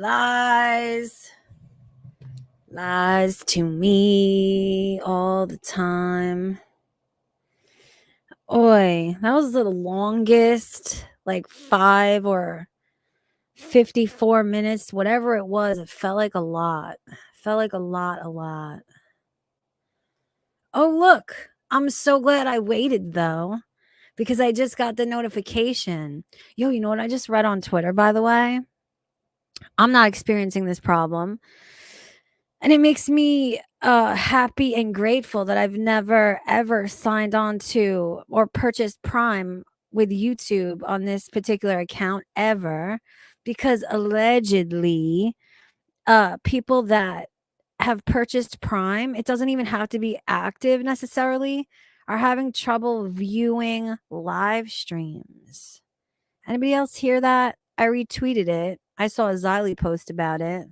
Lies. Lies to me all the time. Oi, that was the longest, like 5 or 54 minutes, whatever it was. It felt like a lot. Felt like a lot. Oh, look. I'm so glad I waited though, because I just got the notification. Yo, you know what I just read on Twitter, by the way? I'm not experiencing this problem. And it makes me happy and grateful that I've never ever signed on to or purchased Prime with YouTube on this particular account ever, because allegedly people that have purchased Prime, it doesn't even have to be active necessarily, are having trouble viewing live streams. Anybody else hear that? I retweeted it. I saw a Xylee post about it.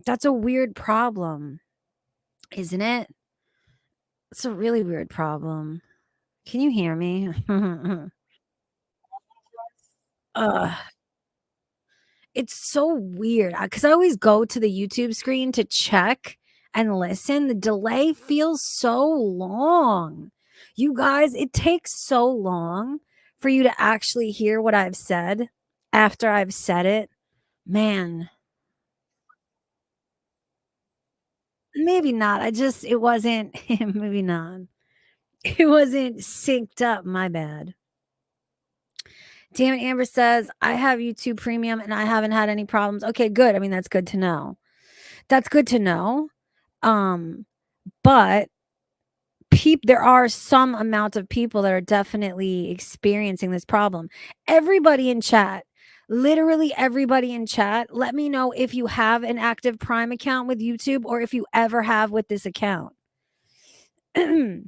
That's a weird problem, isn't it? It's a really weird problem. Can you hear me? Ugh. It's so weird because I always go to the YouTube screen to check and listen. The delay feels so long. You guys, it takes so long for you to actually hear what I've said after I've said it. Man, maybe not. It wasn't, maybe not. It wasn't synced up. My bad. Damn it, Amber says, I have YouTube Premium and I haven't had any problems. Okay, good. I mean, that's good to know. That's good to know. Um, but there are some amount of people that are definitely experiencing this problem. Everybody in chat, literally everybody in chat, let me know if you have an active Prime account with YouTube or if you ever have with this account. I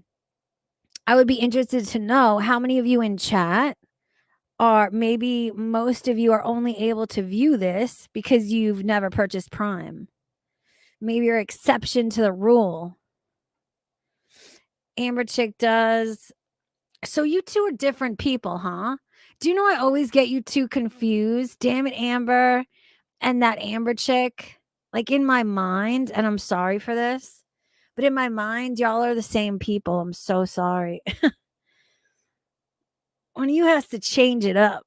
would be interested to know how many of you in chat are, maybe most of you are only able to view this because you've never purchased Prime. Maybe you're exception to the rule. Amber Chick does. So you two are different people, huh? Do you know I always get you two confused? Damn it, Amber and that Amber Chick. Like in my mind, and I'm sorry for this, but in my mind, y'all are the same people. I'm so sorry. One of you has to change it up.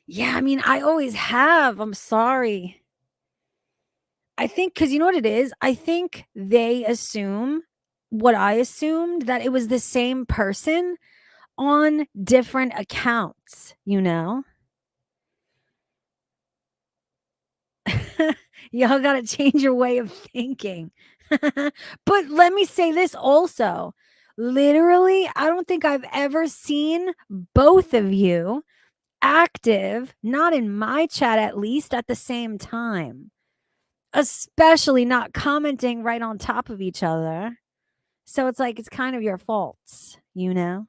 Yeah, I mean, I always have. I'm sorry. I think because you know what it is? I think they assume what I assumed, that it was the same person on different accounts, you know? Y'all got to change your way of thinking. But let me say this also. Literally, I don't think I've ever seen both of you active, not in my chat at least, at the same time. Especially not commenting right on top of each other. So it's like it's kind of your faults, you know?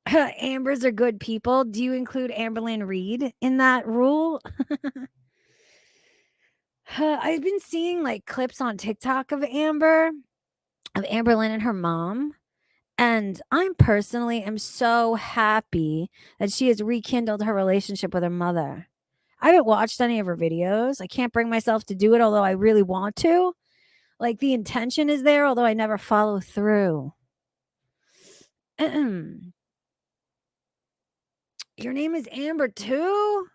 Ambers are good people. Do you include Amberlynn Reed in that rule? I've been seeing like clips on TikTok of Amberlynn and her mom. And I personally am so happy that she has rekindled her relationship with her mother. I haven't watched any of her videos. I can't bring myself to do it, although I really want to. Like the intention is there, although I never follow through. Your name is Amber too?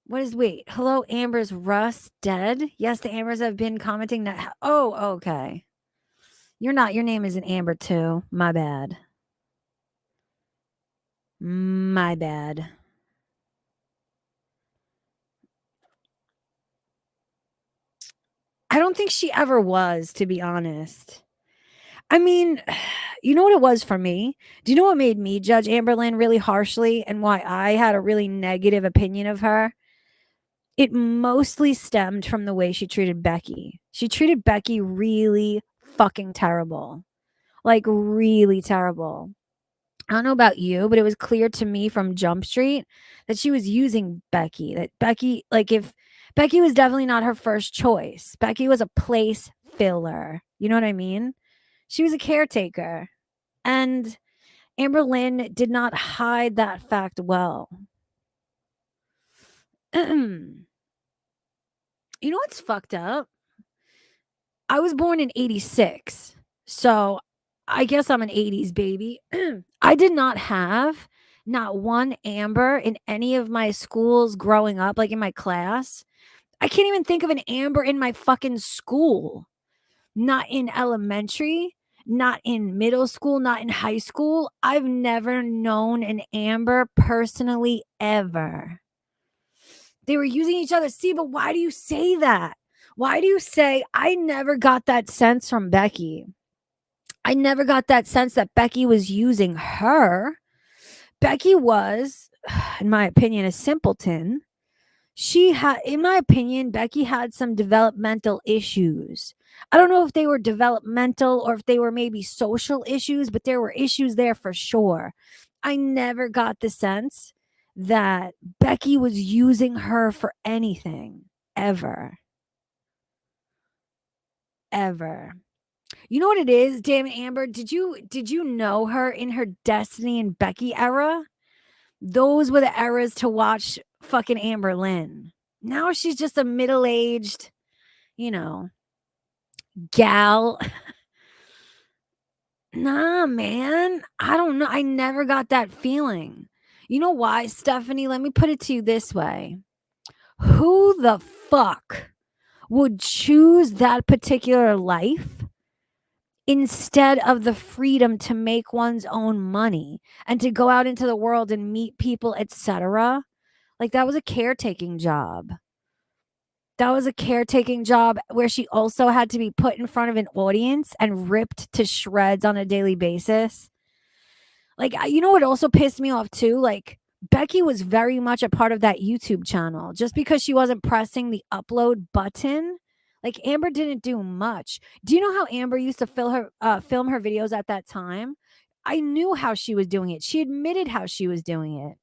Wait, hello, Amber's Russ dead? Yes, the Ambers have been commenting that. Oh, okay. You're not, your name isn't Amber too. My bad. My bad. I don't think she ever was, to be honest. I mean, you know what it was for me? Do you know what made me judge Amberlynn really harshly and why I had a really negative opinion of her? It mostly stemmed from the way she treated Becky. She treated Becky really fucking terrible. Like, really terrible. I don't know about you, but it was clear to me from Jump Street that she was using Becky. That Becky, like, if Becky was definitely not her first choice, Becky was a place filler. You know what I mean? She was a caretaker. And Amber Lynn did not hide that fact well. You know what's fucked up? I was born in 86. So I guess I'm an 80s baby. I did not have not one Amber in any of my schools growing up, like in my class. I can't even think of an Amber in my fucking school. Not in elementary, not in middle school, not in high school. I've never known an Amber personally ever. They were using each other. See, but why do you say that? Why do you say, I never got that sense from Becky? I never got that sense that Becky was using her. Becky was, in my opinion, a simpleton. She had, in my opinion, Becky had some developmental issues. I don't know if they were developmental or if they were maybe social issues, but there were issues there for sure. I never got the sense that Becky was using her for anything ever. Ever. You know what it is, damn it, Amber? Did you know her in her Destiny and Becky era? Those were the eras to watch fucking Amber Lynn. Now she's just a middle-aged, you know, gal. Nah, man. I don't know. I never got that feeling. You know why, Stephanie? Let me put it to you this way. Who the fuck would choose that particular life instead of the freedom to make one's own money and to go out into the world and meet people, etc.? Like, that was a caretaking job. That was a caretaking job where she also had to be put in front of an audience and ripped to shreds on a daily basis. Like, you know what also pissed me off too? Like, Becky was very much a part of that YouTube channel. Just because she wasn't pressing the upload button, like Amber didn't do much. Do you know how Amber used to film her videos at that time? I knew how she was doing it. She admitted how she was doing it.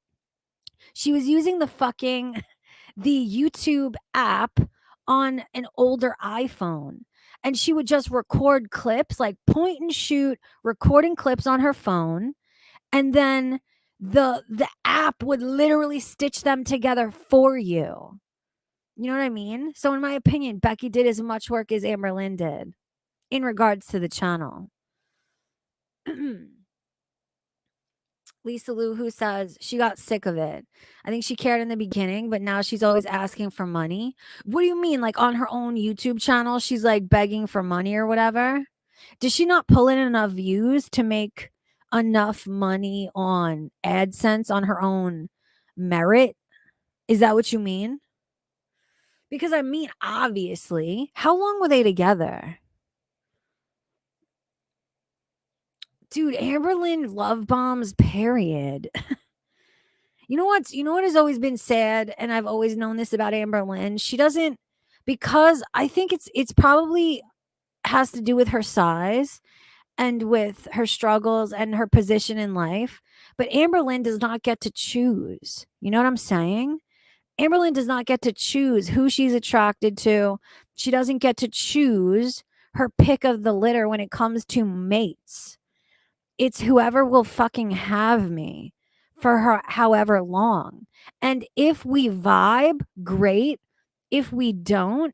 She was using the YouTube app on an older iPhone. And she would just record clips, like point and shoot, recording clips on her phone. And then the app would literally stitch them together for you. You know what I mean? So in my opinion, Becky did as much work as Amber Lynn did in regards to the channel. Lisa Lou, who says she got sick of it. I think she cared in the beginning, but now she's always asking for money. What do you mean? Like on her own YouTube channel, she's like begging for money or whatever? Does she not pull in enough views to make enough money on AdSense on her own merit? Is that what you mean? Because I mean, obviously, how long were they together? Dude, Amber Lynn love bombs, period. You know what has always been sad, and I've always known this about Amber Lynn. She doesn't, because I think it's probably has to do with her size and with her struggles and her position in life. But Amber Lynn does not get to choose. You know what I'm saying? Amber Lynn does not get to choose who she's attracted to. She doesn't get to choose her pick of the litter when it comes to mates. It's whoever will fucking have me for her however long. And if we vibe, great. If we don't,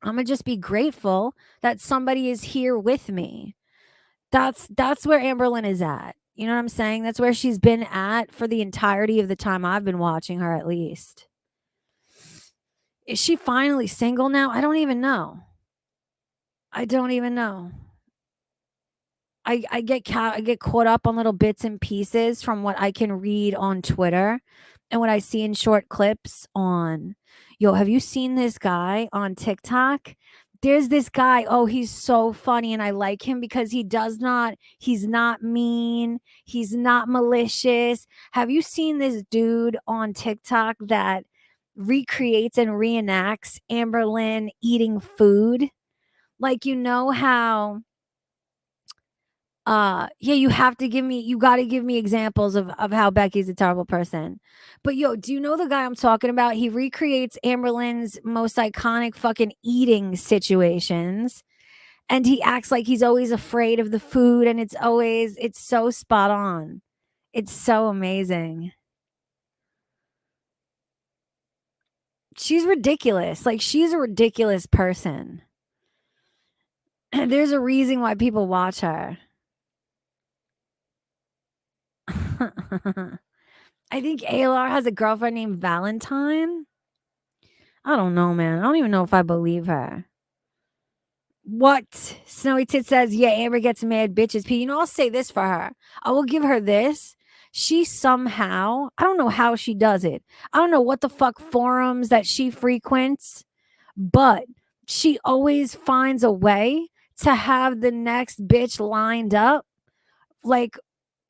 I'm going to just be grateful that somebody is here with me. That's where Amber Lynn is at. You know what I'm saying? That's where she's been at for the entirety of the time I've been watching her, at least. Is she finally single now? I don't even know. I don't even know. I get caught up on little bits and pieces from what I can read on Twitter and what I see in short clips on, yo, have you seen this guy on TikTok? There's this guy. Oh, he's so funny and I like him because he's not mean. He's not malicious. Have you seen this dude on TikTok that recreates and reenacts Amber Lynn eating food? Like, you know how yeah, you got to give me examples of how Becky's a terrible person. But yo, do you know the guy I'm talking about? He recreates Amber Lynn's most iconic fucking eating situations, And he acts like he's always afraid of the food, and it's so spot on. It's so amazing. She's ridiculous. Like, she's a ridiculous person. There's a reason why people watch her. I think ALR has a girlfriend named Valentine. I don't know, man. I don't even know if I believe her. What? Snowy Tit says, yeah, Amber gets mad bitches. P, you know, I'll say this for her. I will give her this. She somehow, I don't know how she does it. I don't know what the fuck forums that she frequents, but she always finds a way to have the next bitch lined up, like,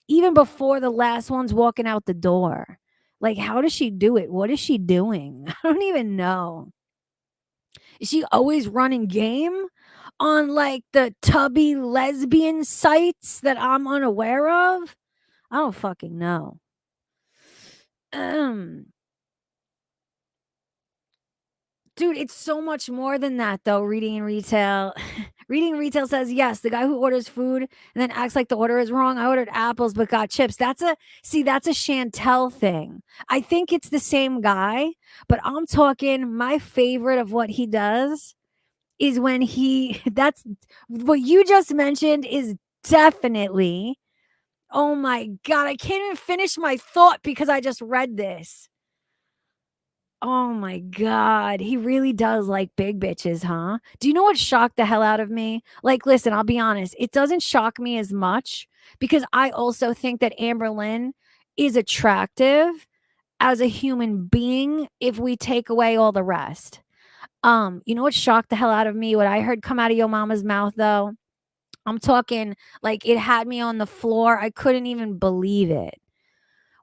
even before the last one's walking out the door. Like, how does she do it? What is she doing? I don't even know. Is she always running game on like the tubby lesbian sites that I'm unaware of? I don't fucking know. Dude, it's so much more than that, though. Reading in retail. Reading in retail says, yes, the guy who orders food and then acts like the order is wrong. I ordered apples but got chips. That's a Chantel thing. I think it's the same guy, but I'm talking my favorite of what he does is when that's what you just mentioned is definitely, oh my God, I can't even finish my thought because I just read this. Oh my God. He really does like big bitches, huh? Do you know what shocked the hell out of me? Like, listen, I'll be honest. It doesn't shock me as much because I also think that Amber Lynn is attractive as a human being if we take away all the rest. You know what shocked the hell out of me? What I heard come out of your mama's mouth, though? I'm talking like it had me on the floor. I couldn't even believe it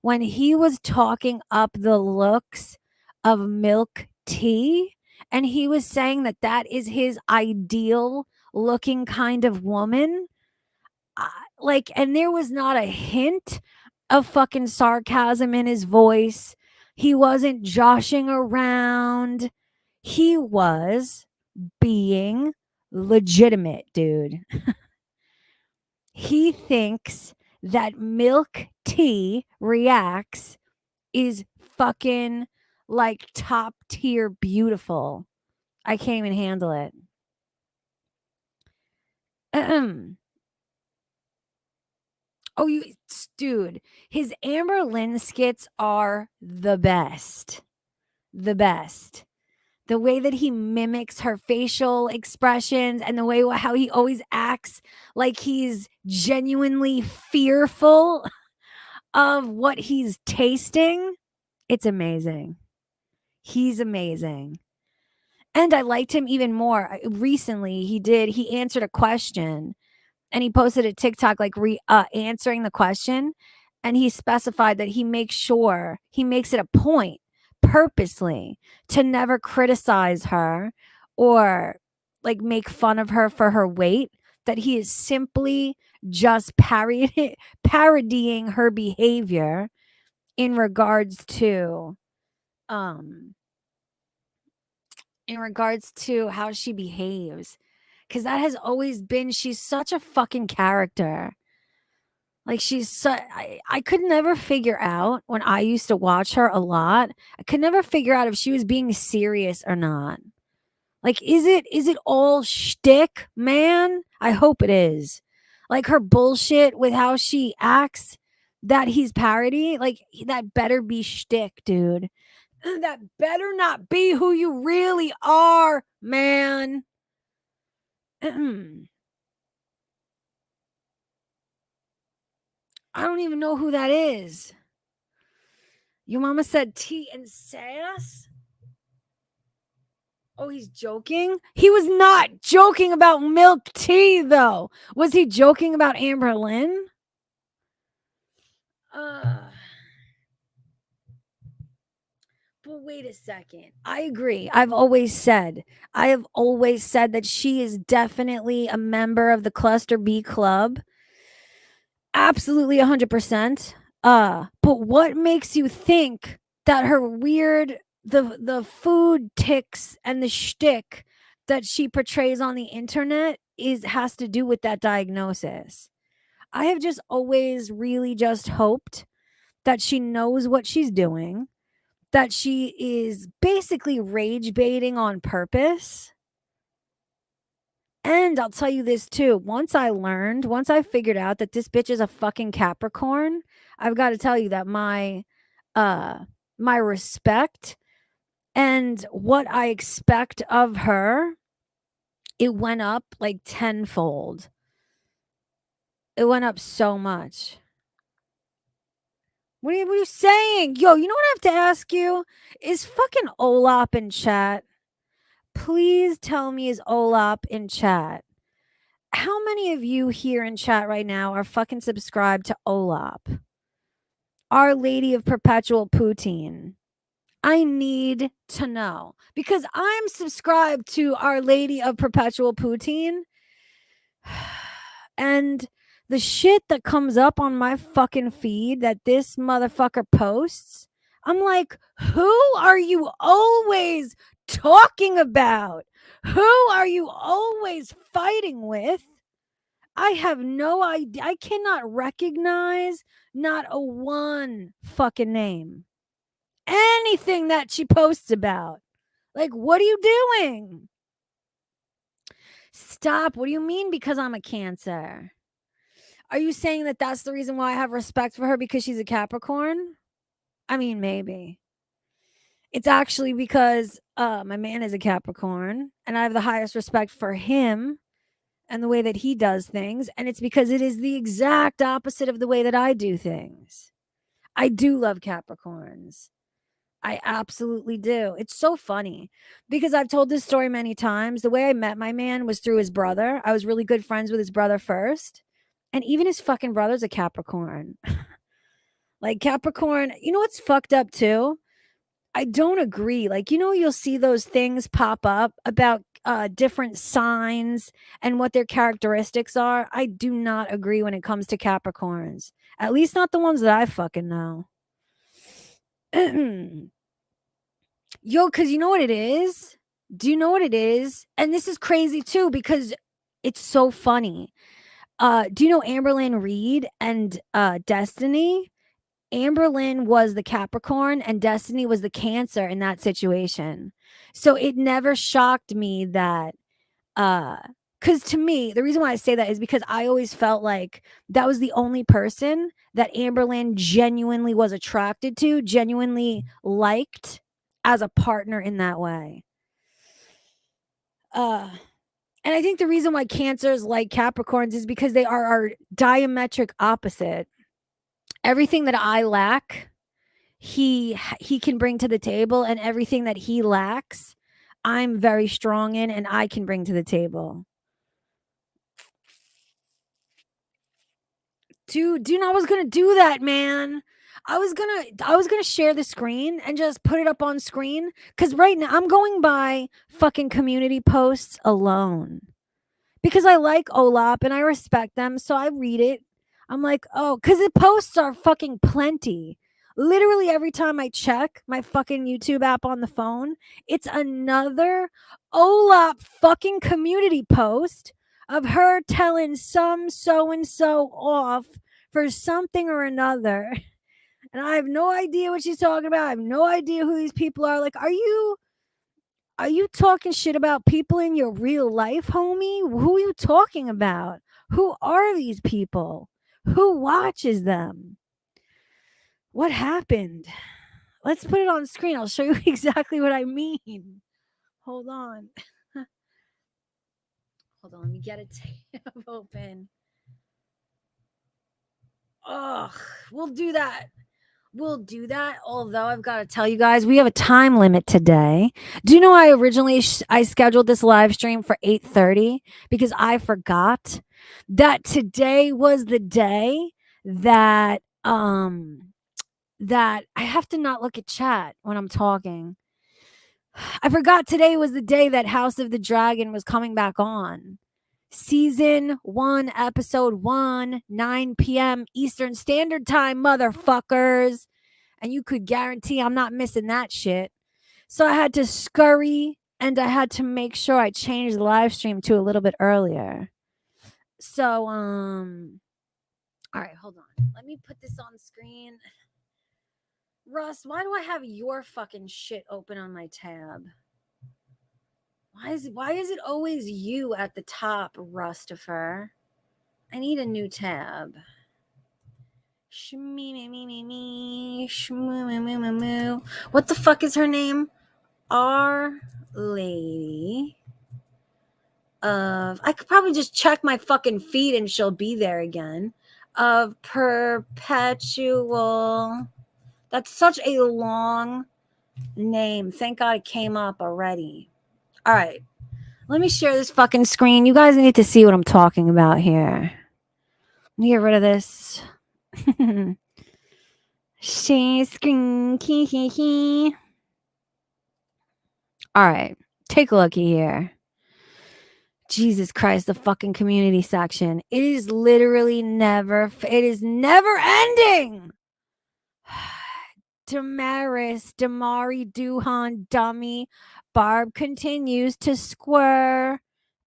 when he was talking up the looks of milk tea, and he was saying that that is his ideal looking kind of woman. Like, and there was not a hint of fucking sarcasm in his voice. He wasn't joshing around. He was being legitimate, dude. He thinks that milk tea reacts is fucking like top tier beautiful. I can't even handle it. Oh, dude, his Amber Lynn skits are the best. The best. The way that he mimics her facial expressions and the way how he always acts like he's genuinely fearful of what he's tasting. It's amazing. He's amazing. And I liked him even more. Recently, he answered a question and he posted a TikTok like answering the question, and he specified that he makes it a point purposely to never criticize her or like make fun of her for her weight, that he is simply just parodying her behavior in regards to um how she behaves, because that has always been, she's such a fucking character. Like, I could never figure out when I used to watch her a lot. I could never figure out if she was being serious or not. Like, is it all shtick, man? I hope it is. Like, her bullshit with how she acts that he's parody, like, that better be shtick, dude. That better not be who you really are, man. I don't even know who that is. Your mama said tea and sass? Oh, he's joking? He was not joking about milk tea, though. Was he joking about Amber Lynn? But wait a second. I agree. I have always said that she is definitely a member of the Cluster B Club. Absolutely 100%. But what makes you think that her weird the food ticks and the shtick that she portrays on the internet has to do with that diagnosis. I have just always really just hoped that she knows what she's doing, that she is basically rage baiting on purpose. And I'll tell you this too. Once I figured out that this bitch is a fucking Capricorn, I've got to tell you that uh my respect and what I expect of her, it went up like tenfold. It went up so much. What are you saying? Yo, you know what I have to ask you? Is fucking Olap in chat? Please tell me, is Olap in chat? How many of you here in chat right now are fucking subscribed to Olap? Our Lady of Perpetual Poutine. I need to know because I'm subscribed to Our Lady of Perpetual Poutine. And the shit that comes up on my fucking feed that this motherfucker posts, I'm like, who are you always talking about? Who are you always fighting with? I have no idea. I cannot recognize not a one fucking name. Anything that she posts about. Like, what are you doing? Stop. What do you mean because I'm a Cancer? Are you saying that that's the reason why I have respect for her because she's a Capricorn? I mean, maybe. It's actually because my man is a Capricorn and I have the highest respect for him and the way that he does things. And it's because it is the exact opposite of the way that I do things. I do love Capricorns. I absolutely do. It's so funny because I've told this story many times. The way I met my man was through his brother. I was really good friends with his brother first. And even his fucking brother's a Capricorn. Like Capricorn, you know what's fucked up too? I don't agree. Like, you know, you'll see those things pop up about different signs and what their characteristics are. I do not agree when it comes to Capricorns. At least not the ones that I fucking know. Yo, because you know what it is? Do you know what it is? And this is crazy too because it's so funny. Do you know Amberlynn Reed and Destiny? Amberlynn was the Capricorn and Destiny was the Cancer in that situation. So it never shocked me that because to me, the reason why I say that is because I always felt like that was the only person that Amberlynn genuinely was attracted to, genuinely liked as a partner in that way. And I think the reason why Cancers like Capricorns is because they are our diametric opposite. Everything that I lack, he can bring to the table, and everything that he lacks, I'm very strong in and I can bring to the table. Dude, I was gonna do that, man. I was gonna share the screen and just put it up on screen because right now I'm going by fucking community posts alone because I like Olap and I respect them, so I read it. I'm like, oh, because the posts are fucking plenty. Literally every time I check my fucking YouTube app on the phone, it's another Olap fucking community post of her telling some so and so off for something or another. And I have no idea what she's talking about. I have no idea who these people are. Like, are you talking shit about people in your real life, homie? Who are you talking about? Who are these people? Who watches them? What happened? Let's put it on screen. I'll show you exactly what I mean. Hold on. Hold on. Let me get a tab open. Ugh, we'll do that. We'll do that. Although I've got to tell you guys, we have a time limit today. Do you know I originally I scheduled this live stream for 8:30 because I forgot that today was the day that that I have to not look at chat when I'm talking. I forgot today was the day that House of the Dragon was coming back on. Season 1, episode 1, 9 p.m. Eastern Standard Time, motherfuckers. And you could guarantee I'm not missing that shit. So I had to scurry And I had to make sure I changed the live stream to a little bit earlier. So, all right, hold on. Let me put this on screen. Russ, why do I have your fucking shit open on my tab? Why is it always you at the top, Rustifer? I need a new tab. What the fuck is her name? Our Lady of, I could probably just check my fucking feed and she'll be there again. Of Perpetual. That's such a long name. Thank God it came up already. All right. Let me share this fucking screen. You guys need to see what I'm talking about here. Let me get rid of this. Share screen. All right. Take a looky here. Jesus Christ, the fucking community section. It is literally never, it is never ending. Damari, Duhan, Dummy. Barb continues to squir.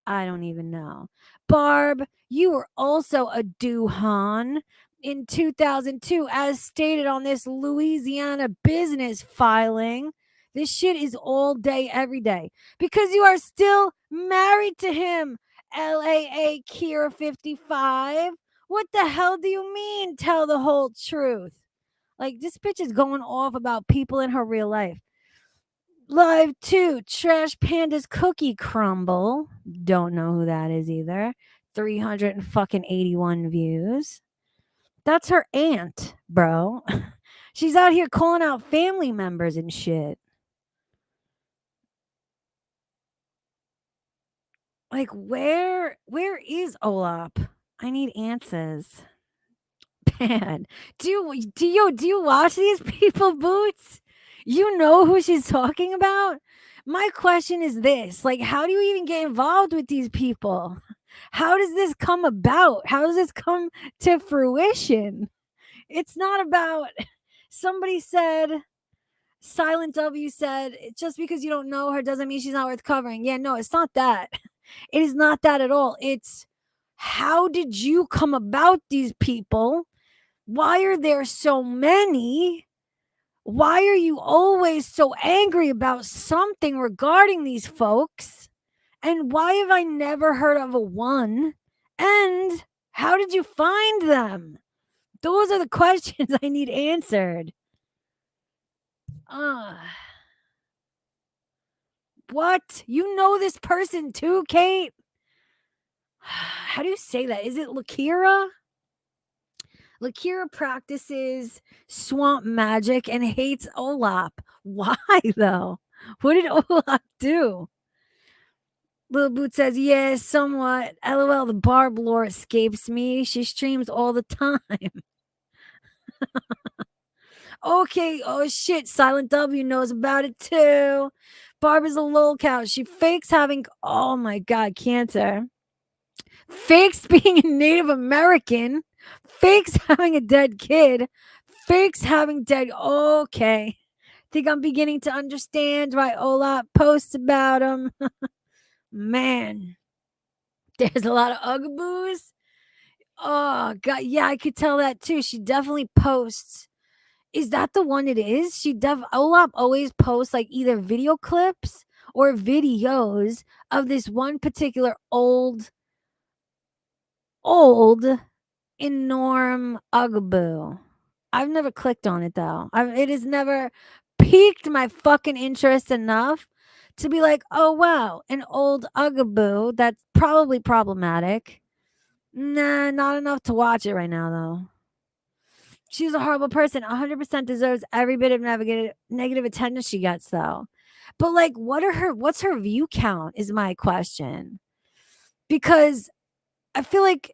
I don't even know. Barb, you were also a Duhan in 2002, as stated on this Louisiana business filing. This shit is all day, every day. Because you are still married to him, LAA Kira 55. What the hell do you mean? Tell the whole truth. Like, this bitch is going off about people in her real life. Live 2, Trash Panda's Cookie Crumble. Don't know who that is either. 381 views. That's her aunt, bro. She's out here calling out family members and shit. Like, where is Olap? I need answers. Bad. Do you watch these people, Boots? You know who she's talking about? My question is this, like, how do you even get involved with these people? How does this come about? How does this come to fruition? It's not about, somebody said, Silent W said, just because you don't know her doesn't mean she's not worth covering. Yeah, no, it's not that. It is not that at all. It's, how did you come about these people? Why are there so many? Why are you always so angry about something regarding these folks? And why have I never heard of a one? And how did you find them? Those are the questions I need answered. What? You know this person too, Kate? How do you say that? Is it Lakira? Lakira practices swamp magic and hates Olap. Why, though? What did Olap do? Little Boot says, yeah, somewhat. LOL, the Barb lore escapes me. She streams all the time. Okay, oh shit, Silent W knows about it too. Barb is a lol cow. She fakes having, oh my god, cancer. Fakes being a Native American. Fakes having a dead kid. Fakes having dead. Okay. Think I'm beginning to understand why Olap posts about him. Man, there's a lot of Ugaboos. Oh, God. Yeah, I could tell that too. She definitely posts. Is that the one it is? Olap always posts like either video clips or videos of this one particular old enorm Ugaboo. I've never clicked on it though. It has never piqued my fucking interest enough to be like, oh wow, an old Ugaboo that's probably problematic. Nah, not enough to watch it right now though. She's a horrible person. 100% deserves every bit of negative attention she gets though. But like, what's her view count is my question. Because I feel like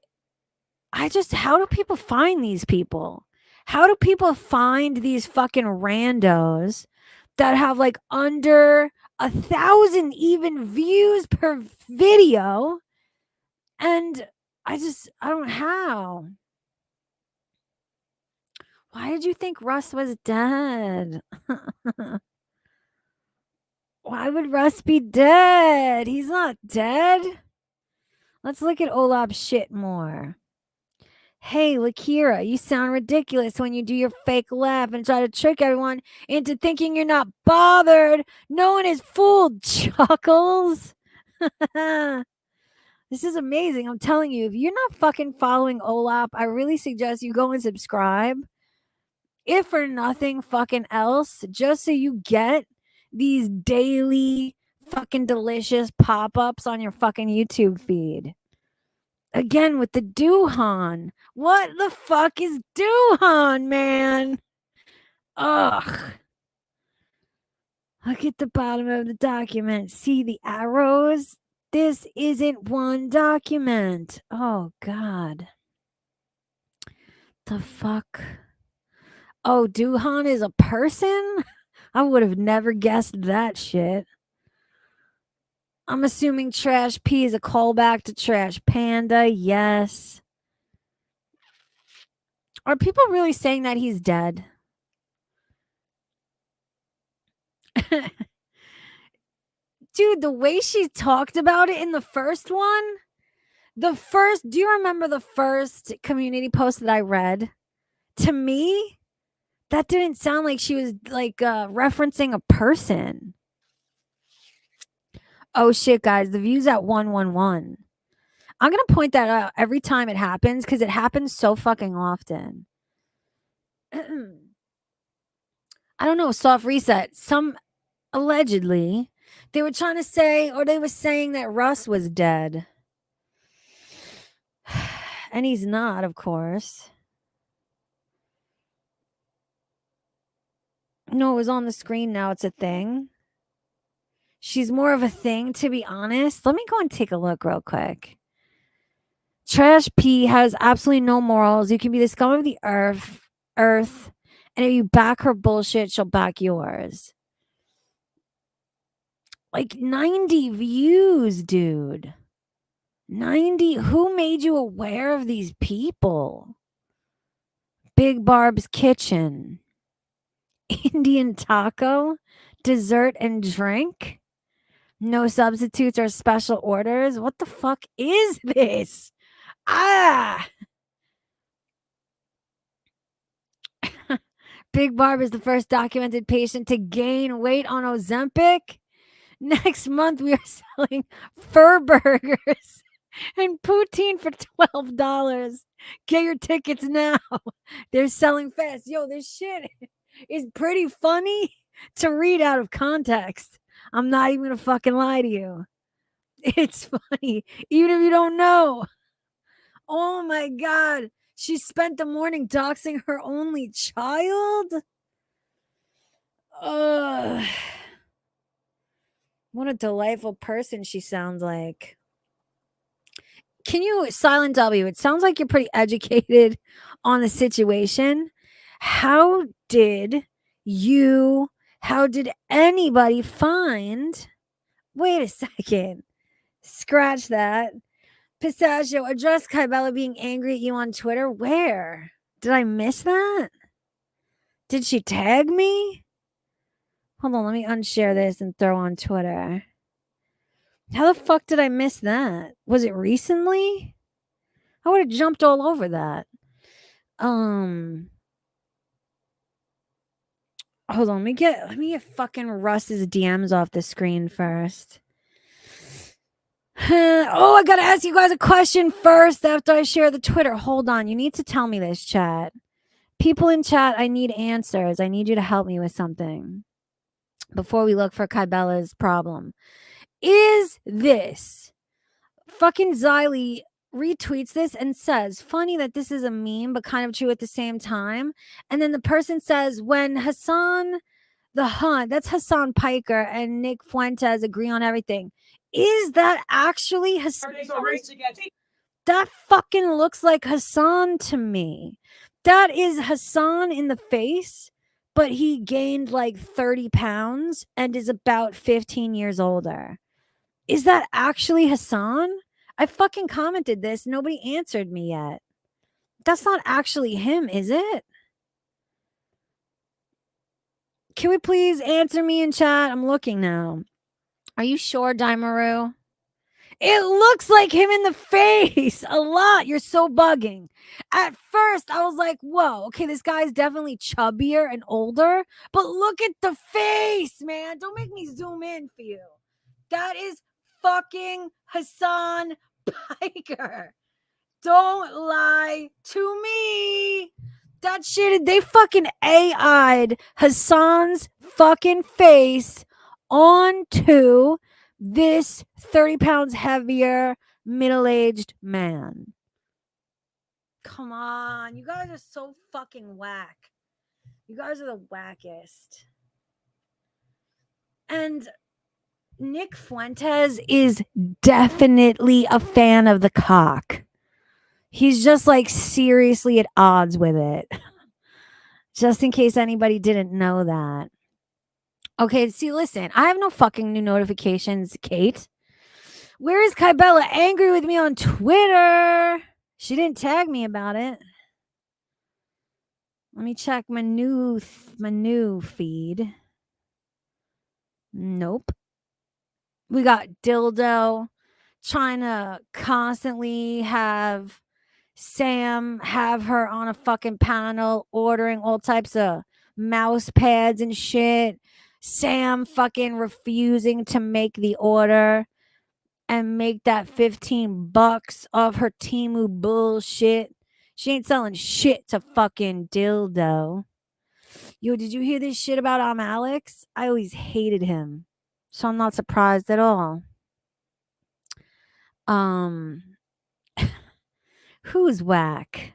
how do people find these people? How do people find these fucking randos that have like under 1,000 even views per video? And I don't know how. Why did you think Russ was dead? Why would Russ be dead? He's not dead. Let's look at Olap's shit more. Hey, Lakira, you sound ridiculous when you do your fake laugh and try to trick everyone into thinking you're not bothered. No one is fooled, Chuckles. This is amazing. I'm telling you, if you're not fucking following Olap, I really suggest you go and subscribe. If for nothing fucking else, just so you get these daily fucking delicious pop-ups on your fucking YouTube feed. Again with the Doohan. What the fuck is Doohan, man? Ugh. Look at the bottom of the document. See the arrows? This isn't one document. Oh, God. The fuck? Oh, Doohan is a person? I would have never guessed that shit. I'm assuming Trash P is a callback to Trash Panda. Yes. Are people really saying that he's dead? Dude, the way she talked about it in the first one, do you remember the first community post that I read? To me, that didn't sound like she was like referencing a person. Oh shit, guys, the view's at 111. I'm going to point that out every time it happens because it happens so fucking often. I don't know, soft reset. Some allegedly, they were trying to say, or they were saying that Russ was dead. And he's not, of course. No, it was on the screen now. It's a thing. She's more of a thing, to be honest. Let me go and take a look real quick. Trash P has absolutely no morals. You can be the scum of the earth, and if you back her bullshit, she'll back yours. Like 90 views, dude. 90. Who made you aware of these people? Big Barb's Kitchen. Indian taco, dessert and drink. No substitutes or special orders. What the fuck is this? Ah! Big Barb is the first documented patient to gain weight on Ozempic. Next month, we are selling fur burgers and poutine for $12. Get your tickets now. They're selling fast. Yo, this shit is pretty funny to read out of context. I'm not even gonna fucking lie to you. It's funny, even if you don't know. Oh my God. She spent the morning doxing her only child? Ugh. What a delightful person she sounds like. Can you, Silent W, it sounds like you're pretty educated on the situation. How did anybody find? Wait a second. Scratch that. Pistachio, address Kybella being angry at you on Twitter. Where? Did I miss that? Did she tag me? Hold on, let me unshare this and throw on Twitter. How the fuck did I miss that? Was it recently? I would have jumped all over that. Hold on, let me get fucking Russ's DMs off the screen first. Oh, I gotta ask you guys a question first after I share the Twitter. Hold on, you need to tell me this, chat. People in chat, I need answers. I need you to help me with something before we look for Kybella's problem. Is this fucking Xylee retweets this and says, funny that this is a meme, but kind of true at the same time. And then the person says, when Hassan the Hunt, that's Hassan Piker and Nick Fuentes agree on everything. Is that actually Hassan? That fucking looks like Hassan to me. That is Hassan in the face, but he gained like 30 pounds and is about 15 years older. Is that actually Hassan? I fucking commented this. Nobody answered me yet. That's not actually him, is it? Can we please answer me in chat? I'm looking now. Are you sure, Daimaru? It looks like him in the face a lot. You're so bugging. At first, I was like, whoa, okay, this guy's definitely chubbier and older, but look at the face, man. Don't make me zoom in for you. That is fucking Hassan Piker. Don't lie to me. That shit, they fucking AI'd Hassan's fucking face onto this 30 pounds heavier middle-aged man. Come on. You guys are so fucking whack. You guys are the wackest. And Nick Fuentes is definitely a fan of the cock. He's just like seriously at odds with it. Just in case anybody didn't know that. Okay, see, listen, I have no fucking new notifications, Kate. Where is Kybella angry with me on Twitter? She didn't tag me about it. Let me check my new feed. Nope. We got Dildo trying to constantly have Sam have her on a fucking panel ordering all types of mouse pads and shit. Sam fucking refusing to make the order and make that $15 off her Temu bullshit. She ain't selling shit to fucking Dildo. Yo, did you hear this shit about Alex? I always hated him, so I'm not surprised at all. Who's whack?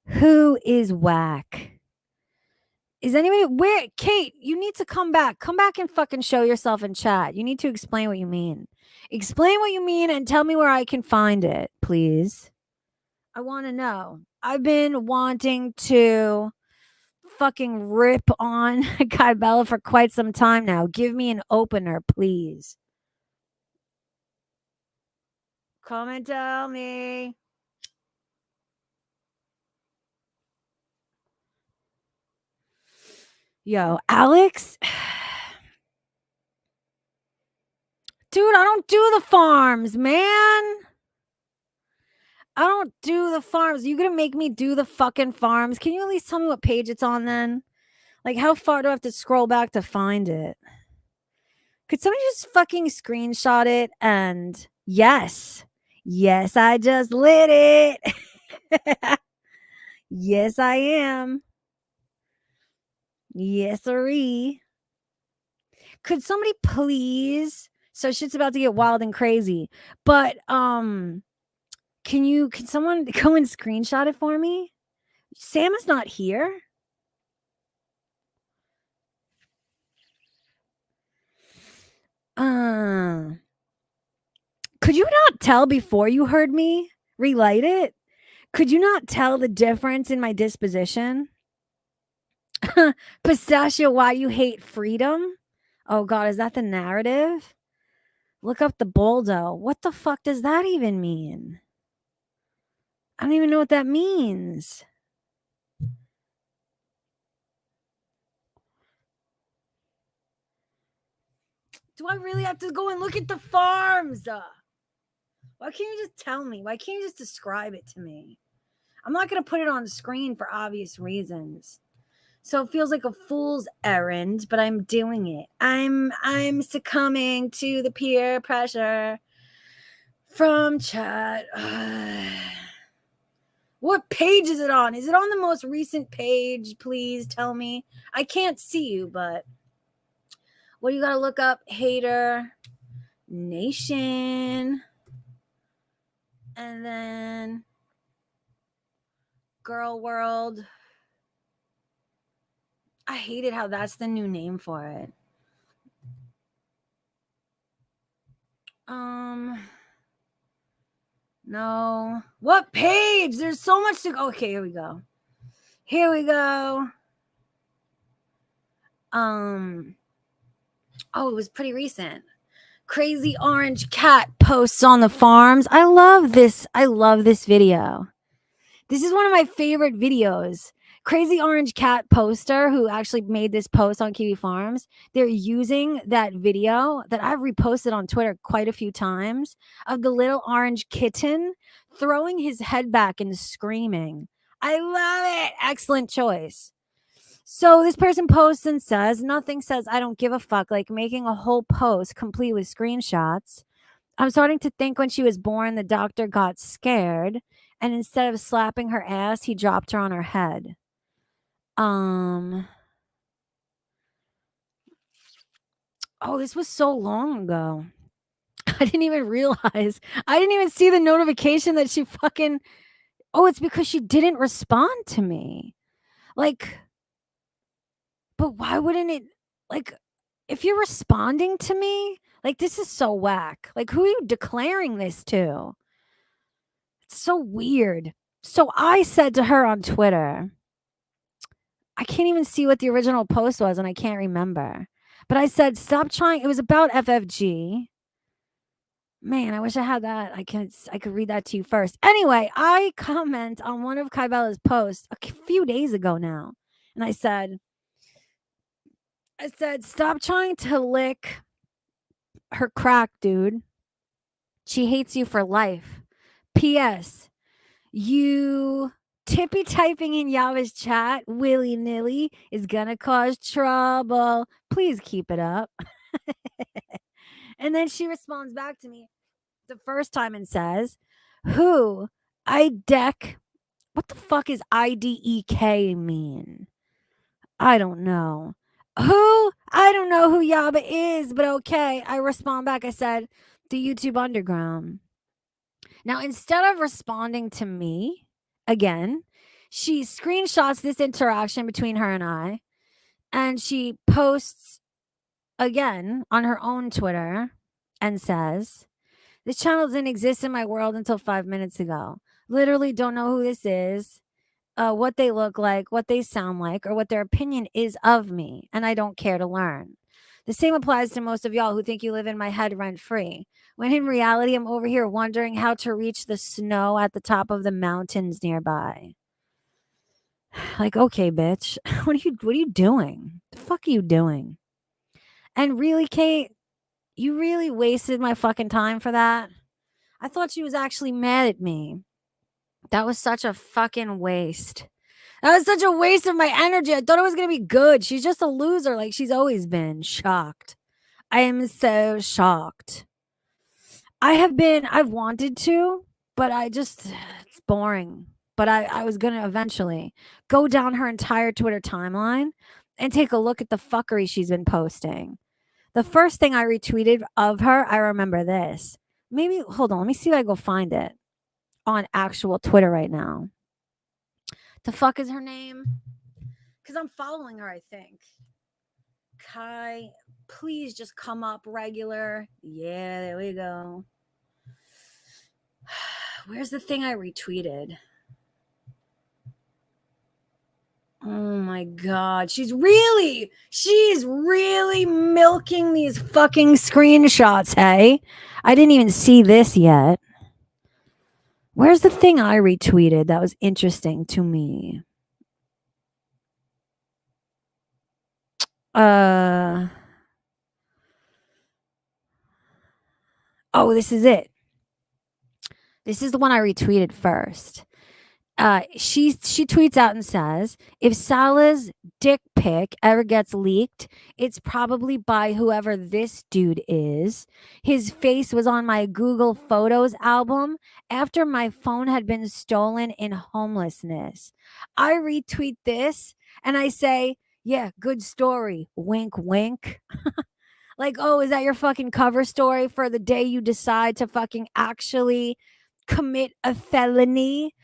Who is whack? Is anybody where? Kate, you need to come back. Come back and fucking show yourself in chat. You need to explain what you mean. Explain what you mean and tell me where I can find it, please. I want to know. I've been wanting to fucking rip on Kybella for quite some time now. Give me an opener, please. Come and tell me. Yo, Alex. Dude, I don't do the farms, man. I don't do the farms. You gonna make me do the fucking farms? Can you at least tell me what page it's on then? Like, how far do I have to scroll back to find it? Could somebody just fucking screenshot it? And yes, I just lit it. Yes, I am. Yes, sirree. Could somebody please? So shit's about to get wild and crazy. But can someone go and screenshot it for me? Sam is not here. Could you not tell before you heard me relight it? Could you not tell the difference in my disposition? Pistachio, why you hate freedom? Oh God, is that the narrative? Look up the Boldo. What the fuck does that even mean? I don't even know what that means. Do I really have to go and look at the farms? Why can't you just tell me? Why can't you just describe it to me? I'm not going to put it on the screen for obvious reasons. So it feels like a fool's errand, but I'm doing it. I'm succumbing to the peer pressure from chat. What page is it on? Is it on the most recent page? Please tell me. I can't see you, but what do you got to look up? Hater Nation. And then Girl World. I hated how that's the new name for it. No. What page? There's so much to go. Okay, here we go. Oh, it was pretty recent. Crazy Orange Cat posts on the farms. I love this video. This is one of my favorite videos Crazy Orange Cat poster who actually made this post on Kiwi Farms, they're using that video that I've reposted on Twitter quite a few times of the little orange kitten throwing his head back and screaming. I love it. Excellent choice. So this person posts and says, nothing says I don't give a fuck like making a whole post complete with screenshots. I'm starting to think when she was born, the doctor got scared and instead of slapping her ass, he dropped her on her head. Oh, this was so long ago. I didn't even realize. I didn't even see the notification that she fucking. Oh, it's because she didn't respond to me. Like, but why wouldn't it? Like, if you're responding to me, like, this is so whack. Like, who are you declaring this to? It's so weird. So I said to her on Twitter, I can't even see what the original post was and I can't remember. But I said, stop trying. It was about FFG. Man, I wish I had that. I could read that to you first. Anyway, I comment on one of Kybella's posts a few days ago now. And I said, stop trying to lick her crack, dude. She hates you for life. P.S. You tippy typing in Yava's chat willy-nilly is gonna cause trouble. Please keep it up. And then she responds back to me the first time and says, who I deck. What the fuck is IDEK mean? I don't know. Who? I don't know who Yaba is, but okay. I respond back. I said, the YouTube Underground. Now, instead of responding to me again, she screenshots this interaction between her and she posts again on her own Twitter and says, this channel didn't exist in my world until 5 minutes ago. Literally don't know who this is, what they look like, what they sound like, or what their opinion is of me, and I don't care to learn. The same applies to most of y'all who think you live in my head rent-free, when in reality, I'm over here wondering how to reach the snow at the top of the mountains nearby. Like, okay, bitch, what are you doing? The fuck are you doing? And really, Kate, you really wasted my fucking time for that? I thought she was actually mad at me. That was such a fucking waste. That was such a waste of my energy. I thought it was going to be good. She's just a loser like she's always been. Shocked. I am so shocked. I've wanted to, but it's boring. But I was going to eventually go down her entire Twitter timeline and take a look at the fuckery she's been posting. The first thing I retweeted of her, I remember this. Maybe, hold on, let me see if I go find it on actual Twitter right now. The fuck is her name? Because I'm following her, I think. Kai, please just come up regular. Yeah, there we go. Where's the thing I retweeted? Oh my god, she's really milking these fucking screenshots, hey? I didn't even see this yet. Where's the thing I retweeted that was interesting to me? Oh, this is it. This is the one I retweeted first. She tweets out and says, if Salah's dick pic ever gets leaked, it's probably by whoever this dude is. His face was on my Google Photos album after my phone had been stolen in homelessness. I retweet this and I say, yeah, good story. Wink, wink. Like, oh, is that your fucking cover story for the day you decide to fucking actually commit a felony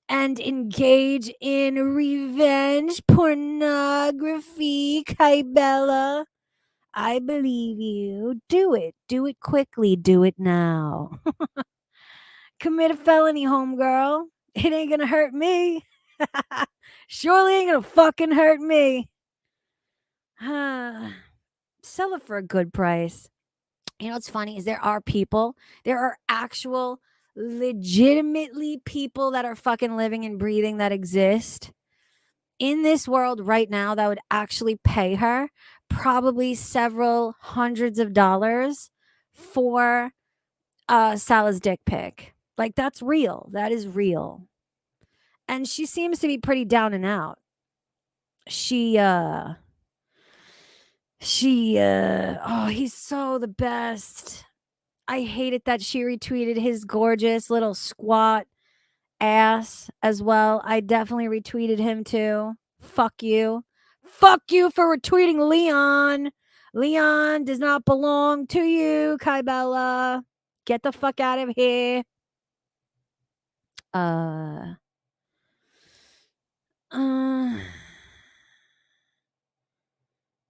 and engage in revenge pornography, Kybella? I believe you. Do it. Do it quickly. Do it now. Commit a felony, homegirl. It ain't gonna hurt me. Surely ain't gonna fucking hurt me. Sell it for a good price. You know what's funny is there are actual legitimately people that are fucking living and breathing that exist in this world right now that would actually pay her probably several hundreds of dollars for Salah's dick pic. Like, that's real. That is real. And she seems to be pretty down and out. Oh, he's so the best. I hate it that she retweeted his gorgeous little squat ass as well. I definitely retweeted him too. Fuck you. Fuck you for retweeting Leon. Leon does not belong to you, Kybella. Get the fuck out of here.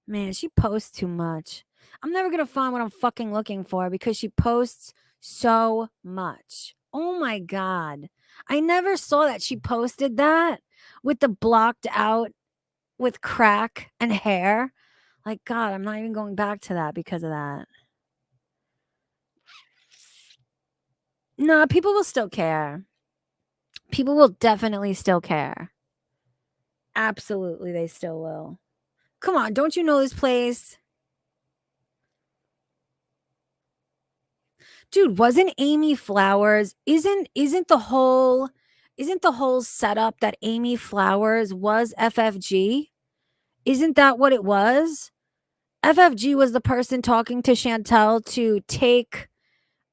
Man, she posts too much. I'm never gonna find what I'm fucking looking for because she posts so much. Oh my god. I never saw that she posted that with the blocked out with crack and hair. Like, God, I'm not even going back to that because of that. No, people will still care. People will definitely still care. Absolutely, they still will. Come on, don't you know this place? Dude, wasn't Amy Flowers, isn't the whole setup that Amy Flowers was FFG? Isn't that what it was? FFG was the person talking to Chantel to take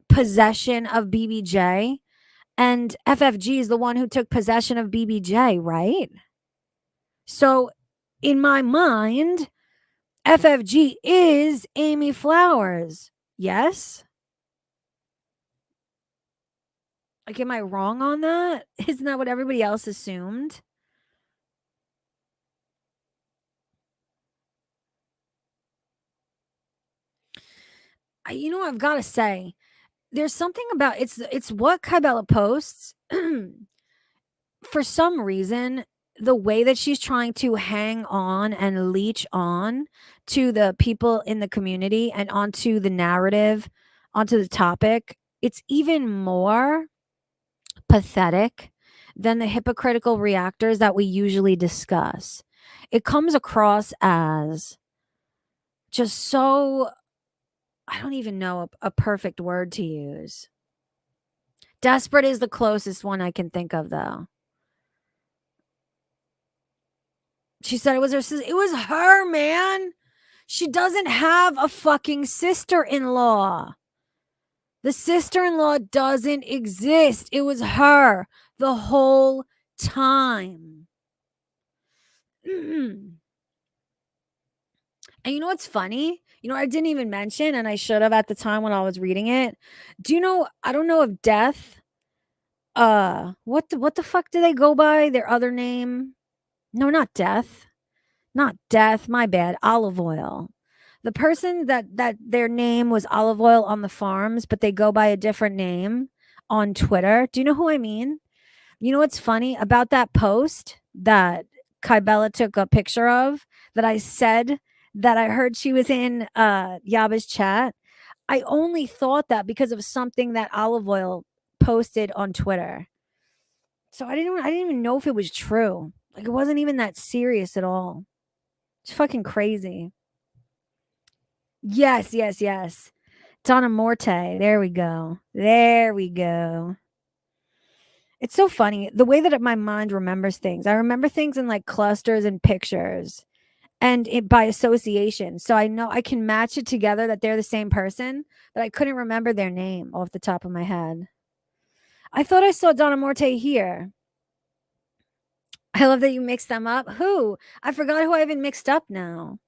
possession of BBJ, and FFG is the one who took possession of BBJ, right? So, in my mind, FFG is Amy Flowers. Yes? Like, am I wrong on that? Isn't that what everybody else assumed? I've got to say, there's something about it's what Kybella posts. For some reason, the way that she's trying to hang on and leech on to the people in the community and onto the narrative, onto the topic, it's even more pathetic than the hypocritical reactors that we usually discuss. It comes across as just so, I don't even know a perfect word to use. Desperate is the closest one I can think of, though. She said it was her sister. It was her, man. She doesn't have a fucking sister-in-law. The sister-in-law doesn't exist. It was her the whole time. And you know what's funny? I didn't even mention, and I should have at the time when I was reading it. Do you know, I don't know if Death, what the fuck do they go by? Their other name? No, not Death. Not Death, my bad. Olive Oil. The person that their name was Olive Oil on the farms, but they go by a different name on Twitter. Do you know who I mean? You know what's funny about that post that Kybella took a picture of that I said that I heard she was in Yaba's chat? I only thought that because of something that Olive Oil posted on Twitter. So I didn't even know if it was true. Like, it wasn't even that serious at all. It's fucking crazy. Yes. Donna Morte. There we go. It's so funny the way that my mind remembers things. I remember things in like clusters and pictures and by association. So I know I can match it together that they're the same person, but I couldn't remember their name off the top of my head. I thought I saw Donna Morte here. I love that you mixed them up. Who? I forgot who I even mixed up now.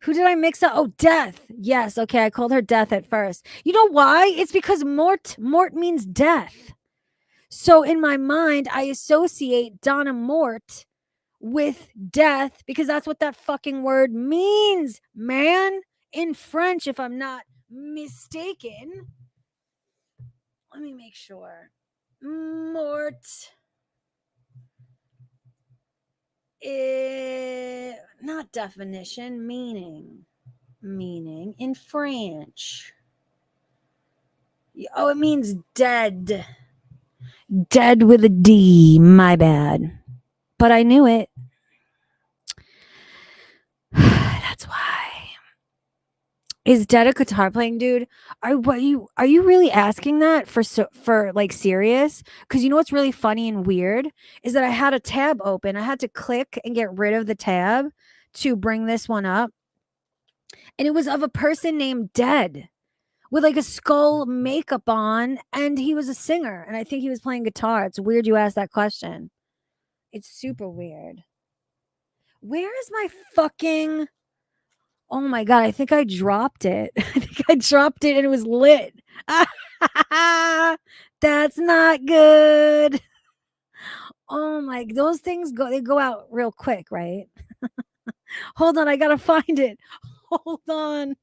Who did I mix up? Oh, Death. Yes. Okay. I called her Death at first. You know why? It's because Mort means death. So in my mind, I associate Donna Mort with death because that's what that fucking word means, man. In French, if I'm not mistaken. Let me make sure. Mort. Not definition, meaning. Meaning in French. Oh, it means dead. Dead with a D. My bad. But I knew it. That's why. Is Dead a guitar playing dude? Are you really asking that for like serious? Because you know what's really funny and weird is that I had a tab open. I had to click and get rid of the tab to bring this one up, and it was of a person named Dead with like a skull makeup on, and he was a singer, and I think he was playing guitar. It's weird you asked that question. It's super weird. Where is my fucking? Oh my god, I think I dropped it. I think I dropped it and it was lit. That's not good. Oh my, those things go out real quick, right? Hold on, I gotta find it. Hold on.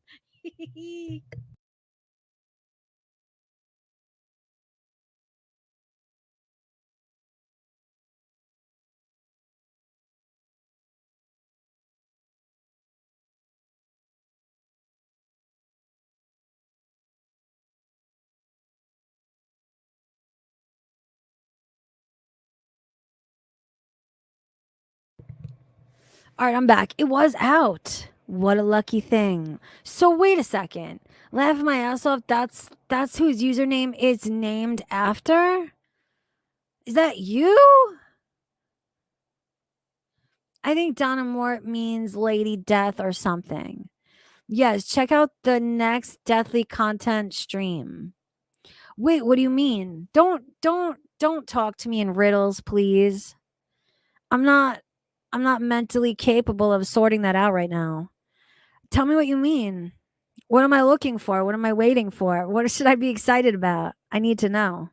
All right, I'm back. It was out. What a lucky thing. So wait a second. Laugh my ass off. That's whose username is named after? Is that you? I think Donna Moore means Lady Death or something. Yes, check out the next deathly content stream. Wait, what do you mean? Don't talk to me in riddles, please. I'm not I'm not mentally capable of sorting that out right now. Tell me what you mean. What am I looking for? What am I waiting for? What should I be excited about? I need to know.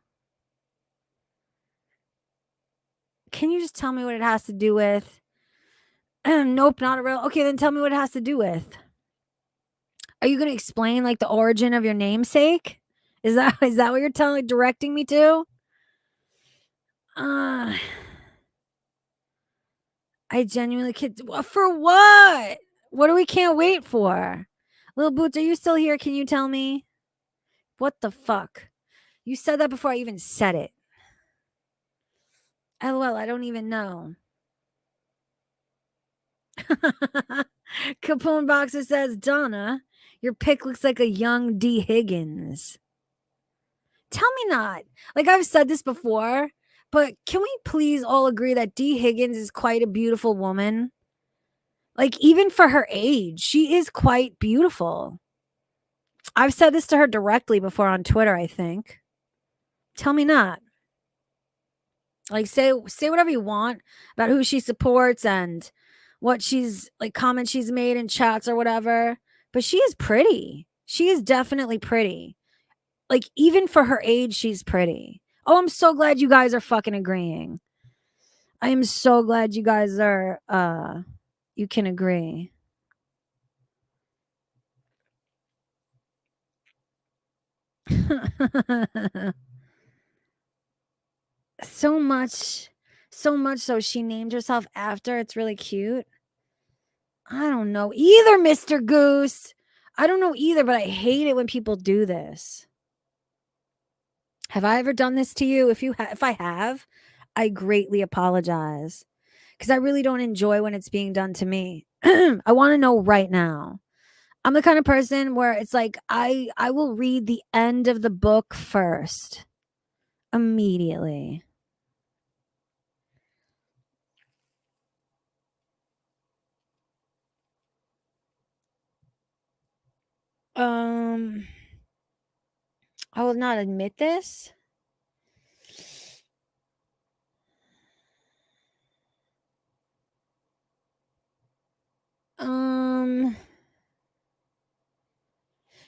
Can you just tell me what it has to do with? Nope, not a real. Okay, then tell me what it has to do with. Are you going to explain like the origin of your namesake? Is that what you're directing me to? Uh I genuinely can't. For what? What do we can't wait for? Little Boots, are you still here? Can you tell me? What the fuck? You said that before I even said it. LOL, I don't even know. Capone Boxer says, Donna, your pic looks like a young D. Higgins. Tell me not. Like I've said this before, but can we please all agree that D. Higgins is quite a beautiful woman? Like, even for her age, she is quite beautiful. I've said this to her directly before on Twitter, I think. Tell me not. Like, say whatever you want about who she supports and what she's like, comments she's made in chats or whatever. But she is pretty. She is definitely pretty. Like, even for her age, she's pretty. Oh, I'm so glad you guys are fucking agreeing. I am so glad you guys are you can agree. So much so she named herself after. It's really cute. I don't know either, Mr. Goose. I don't know either, but I hate it when people do this. Have I ever done this to you? If I have, I greatly apologize because I really don't enjoy when it's being done to me. I want to know right now. I'm the kind of person where it's like I will read the end of the book first immediately. Um I will not admit this. Um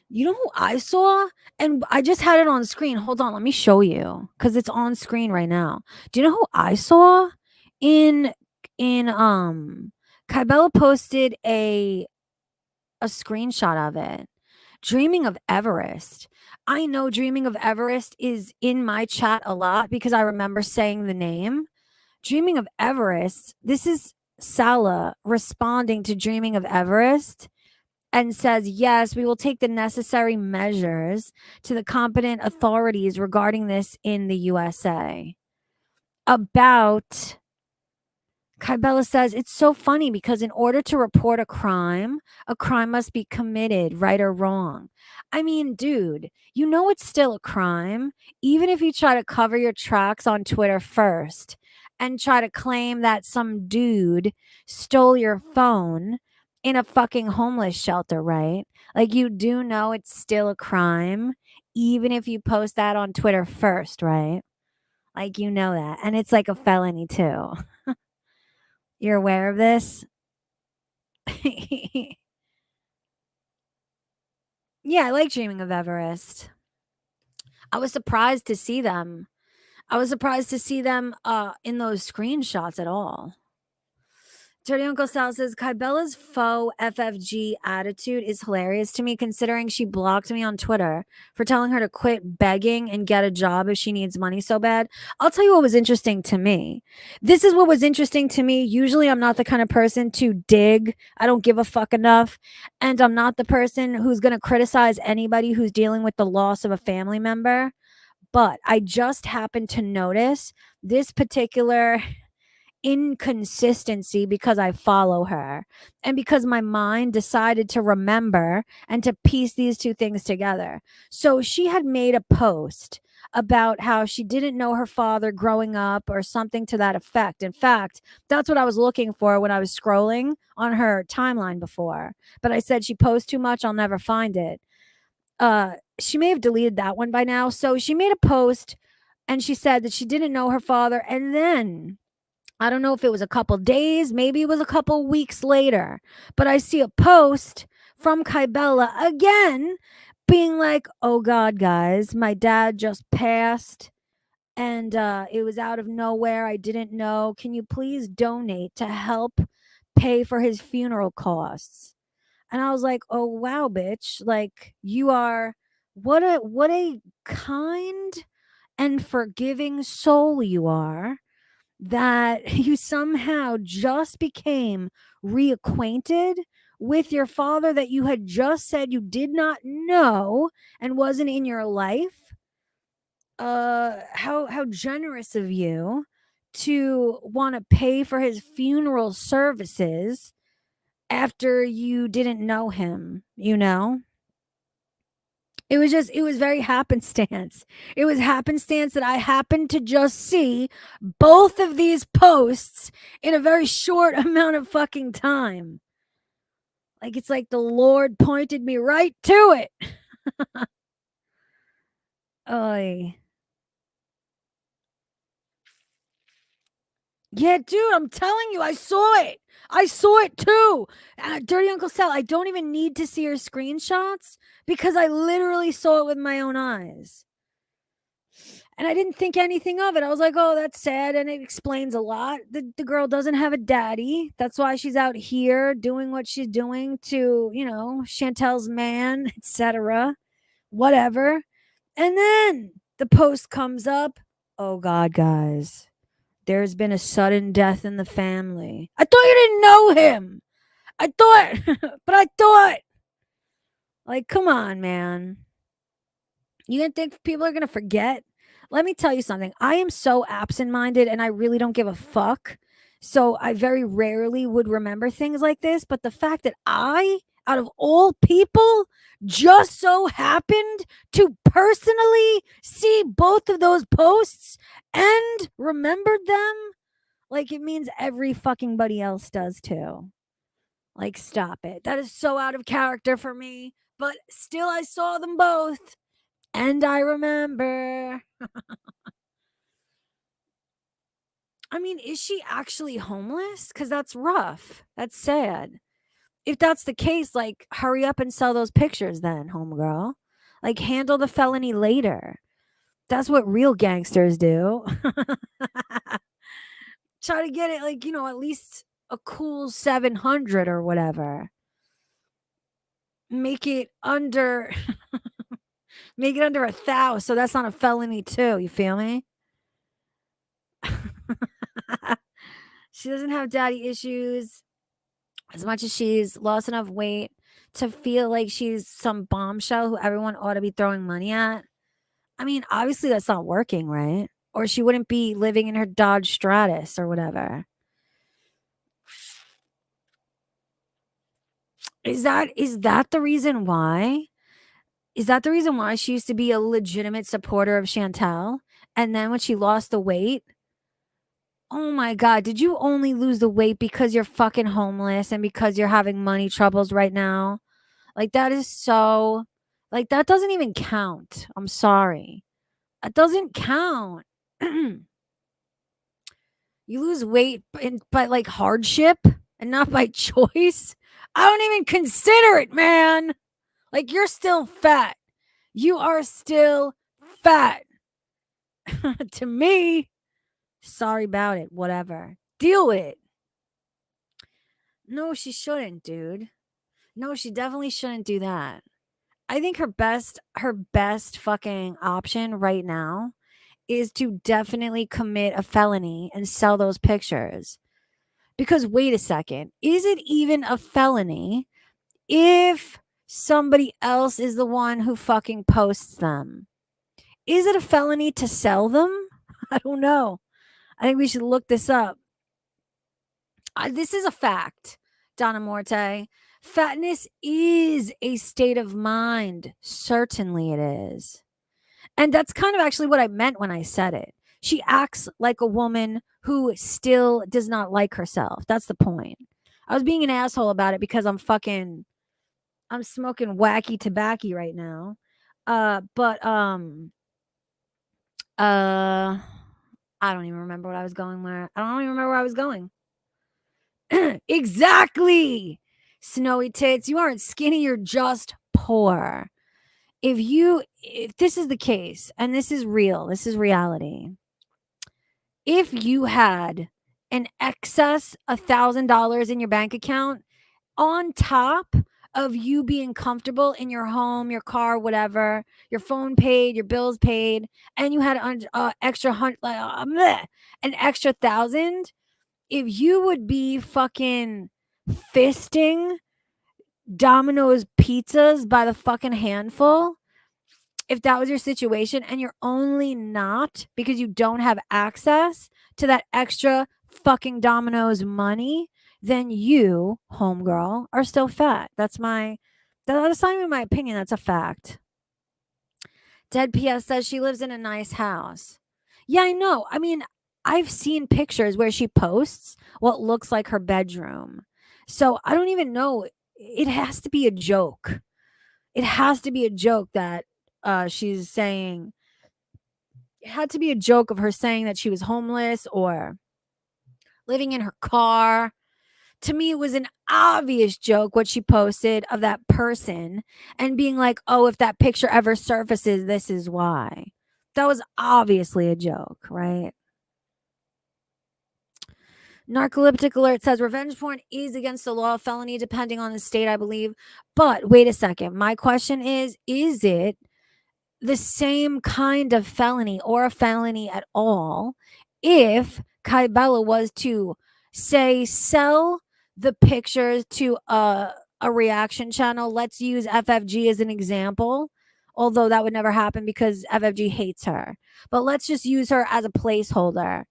You know who I saw? And I just had it on screen. Hold on, let me show you because it's on screen right now. Do you know who I saw? In in Kybella posted a screenshot of it. Dreaming of Everest. I know Dreaming of Everest is in my chat a lot because I remember saying the name. Dreaming of Everest. This is Sala responding to Dreaming of Everest and says, yes, we will take the necessary measures to the competent authorities regarding this in the USA. About Kybella says it's so funny because in order to report a crime must be committed, right or wrong. I mean, dude, you know it's still a crime, even if you try to cover your tracks on Twitter first and try to claim that some dude stole your phone in a fucking homeless shelter, right? Like, you do know it's still a crime, even if you post that on Twitter first, right? Like, you know that. And it's like a felony, too. You're aware of this? Yeah, I like Dreaming of Everest. I was surprised to see them. I was surprised to see them in those screenshots at all. Dirty Uncle Sal says Kybella's faux FFG attitude is hilarious to me considering she blocked me on Twitter for telling her to quit begging and get a job if she needs money so bad. I'll tell you what was interesting to me. This is what was interesting to me. Usually I'm not the kind of person to dig. I don't give a fuck enough. And I'm not the person who's going to criticize anybody who's dealing with the loss of a family member. But I just happened to notice this particular inconsistency because I follow her and because my mind decided to remember and to piece these two things together. So she had made a post about how she didn't know her father growing up or something to that effect. In fact, that's what I was looking for when I was scrolling on her timeline before. But I said she posts too much, I'll never find it. She may have deleted that one by now. So she made a post and she said that she didn't know her father, and then I don't know if it was a couple days, maybe it was a couple weeks later, but I see a post from Kybella again being like, "Oh God, guys, my dad just passed and it was out of nowhere. I didn't know. Can you please donate to help pay for his funeral costs?" And I was like, "Oh wow, bitch. Like, you are what a kind and forgiving soul you are, that you somehow just became reacquainted with your father that you had just said you did not know and wasn't in your life. How generous of you to want to pay for his funeral services after you didn't know him, you know?" It was very happenstance. It was happenstance that I happened to just see both of these posts in a very short amount of fucking time. Like, it's like the Lord pointed me right to it. Oy. Yeah, dude, I'm telling you, I saw it. I saw it too. Dirty Uncle Sal, I don't even need to see your screenshots because I literally saw it with my own eyes. And I didn't think anything of it. I was like, "Oh, that's sad." And it explains a lot. The girl doesn't have a daddy. That's why she's out here doing what she's doing to, Chantel's man, etc. Whatever. And then the post comes up. "Oh God, guys, there's been a sudden death in the family." I thought you didn't know him. I thought, but I thought, like, come on, man. You gonna think people are gonna forget? Let me tell you something. I am so absent-minded and I really don't give a fuck. So I very rarely would remember things like this. But the fact that I, out of all people, just so happened to personally see both of those posts and remembered them, like, it means every fucking buddy else does too. Like, stop it. That is so out of character for me. But still, I saw them both. And I remember. I mean, is she actually homeless? Because that's rough. That's sad. If that's the case, like, hurry up and sell those pictures then, homegirl. Like, handle the felony later. That's what real gangsters do. Try to get it, like, at least a cool 700 or whatever. Make it under. Make it under 1,000. So that's not a felony, too. You feel me? She doesn't have daddy issues as much as she's lost enough weight to feel like she's some bombshell who everyone ought to be throwing money at. I mean, obviously that's not working, right? Or she wouldn't be living in her Dodge Stratus or whatever. Is that the reason why? Is that the reason why she used to be a legitimate supporter of Chantel? And then when she lost the weight, oh my God, did you only lose the weight because you're fucking homeless and because you're having money troubles right now? Like, that is so, like, that doesn't even count. I'm sorry. That doesn't count. You lose weight by like hardship and not by choice. I don't even consider it, man. Like, you're still fat. You are still fat. To me, sorry about it. Whatever. Deal with it. No, she shouldn't, dude. No, she definitely shouldn't do that. I think her best fucking option right now is to definitely commit a felony and sell those pictures. Because wait a second, is it even a felony if somebody else is the one who fucking posts them? Is it a felony to sell them? I don't know. I think we should look this up. This is a fact, Donna Morte. Fatness is a state of mind. Certainly it is. And that's kind of actually what I meant when I said it. She acts like a woman who still does not like herself. That's the point. I was being an asshole about it because I'm smoking wacky tobacco right now. But I don't even remember what I was going where. I don't even remember where I was going. Exactly. Snowy tits, you aren't skinny, you're just poor. If this is the case, and this is real, this is reality. If you had an excess $1,000 in your bank account on top of you being comfortable in your home, your car, whatever, your phone paid, your bills paid, and you had an extra 1,000, if you would be fucking fisting Domino's pizzas by the fucking handful, if that was your situation and you're only not because you don't have access to that extra fucking Domino's money, then you, homegirl, are still fat. That's not even my opinion. That's a fact. Dead PS says she lives in a nice house. Yeah, I know. I mean, I've seen pictures where she posts what looks like her bedroom. So I don't even know. It has to be a joke. It has to be a joke that she's saying. It had to be a joke of her saying that she was homeless or living in her car. To me, it was an obvious joke what she posted of that person and being like, oh, if that picture ever surfaces, this is why. That was obviously a joke, right? Narcoleptic Alert says revenge porn is against the law, felony depending on the state, I believe. But wait a second. My question is it the same kind of felony or a felony at all if Kybella was to say sell the pictures to a reaction channel? Let's use FFG as an example, although that would never happen because FFG hates her. But let's just use her as a placeholder.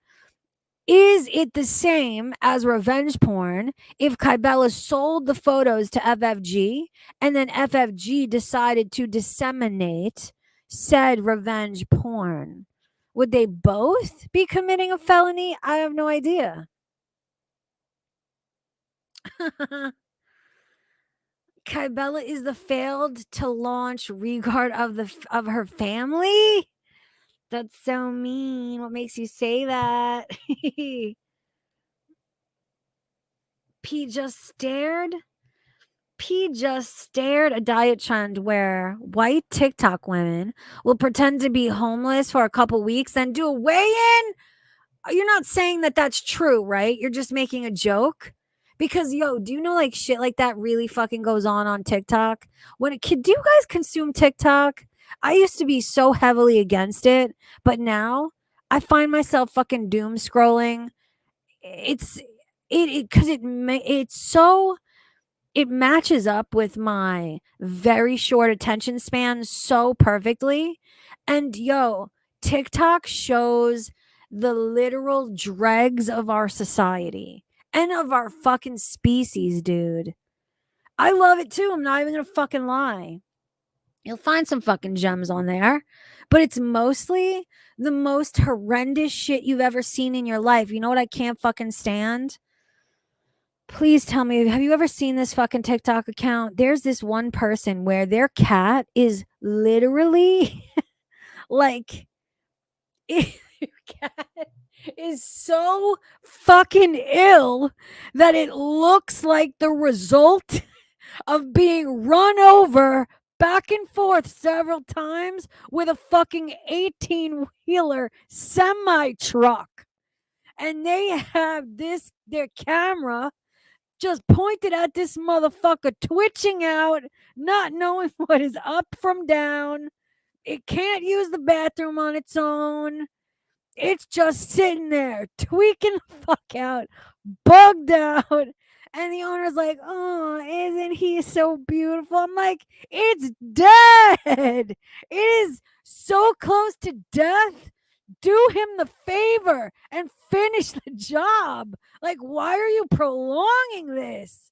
Is it the same as revenge porn if Kybella sold the photos to FFG and then FFG decided to disseminate said revenge porn? Would they both be committing a felony? I have no idea. Kybella is the failed to launch regard of her family? That's so mean. What makes you say that? P just stared. P just stared a diet trend where white TikTok women will pretend to be homeless for a couple weeks and do a weigh-in. You're not saying that that's true, right? You're just making a joke. Because yo, do you know like shit like that really fucking goes on TikTok? When a kid, do you guys consume TikTok? I used to be so heavily against it, but now I find myself fucking doom scrolling. It's because it's so it matches up with my very short attention span so perfectly. And yo, TikTok shows the literal dregs of our society and of our fucking species, dude. I love it too. I'm not even gonna fucking lie. You'll find some fucking gems on there, but it's mostly the most horrendous shit you've ever seen in your life. You know what I can't fucking stand? Please tell me, have you ever seen this fucking TikTok account? There's this one person where their cat is literally like, your cat is so fucking ill that it looks like the result of being run over back and forth several times with a fucking 18-wheeler semi truck. And they have their camera just pointed at this motherfucker, twitching out, not knowing what is up from down. It can't use the bathroom on its own. It's just sitting there, tweaking the fuck out, bugged out. And the owner's like, oh, isn't he so beautiful? I'm like, it's dead. It is so close to death. Do him the favor and finish the job. Like, why are you prolonging this?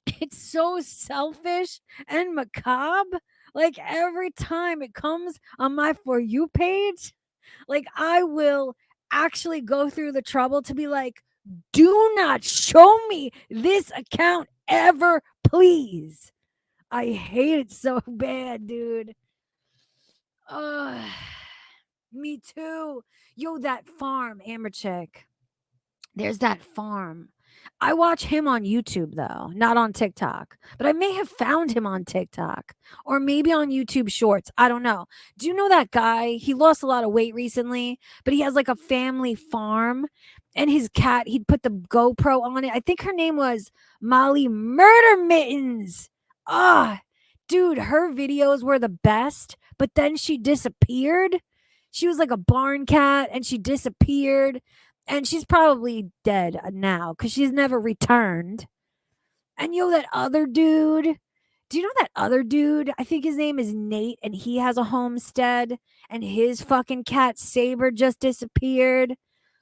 It's so selfish and macabre. Like, every time it comes on my For You page, like, I will actually go through the trouble to be like, do not show me this account ever, please. I hate it so bad, dude. Me too. Yo, that farm, Amber Chick. There's that farm. I watch him on YouTube though, not on TikTok. But I may have found him on TikTok or maybe on YouTube Shorts. I don't know. Do you know that guy? He lost a lot of weight recently, but he has like a family farm and his cat, he'd put the GoPro on it. I think her name was Molly Murder Mittens. Ah, dude, her videos were the best, but then she disappeared. She was like a barn cat and she disappeared. And she's probably dead now because she's never returned. And yo, that other dude. Do you know that other dude? I think his name is Nate, and he has a homestead, and his fucking cat Saber just disappeared.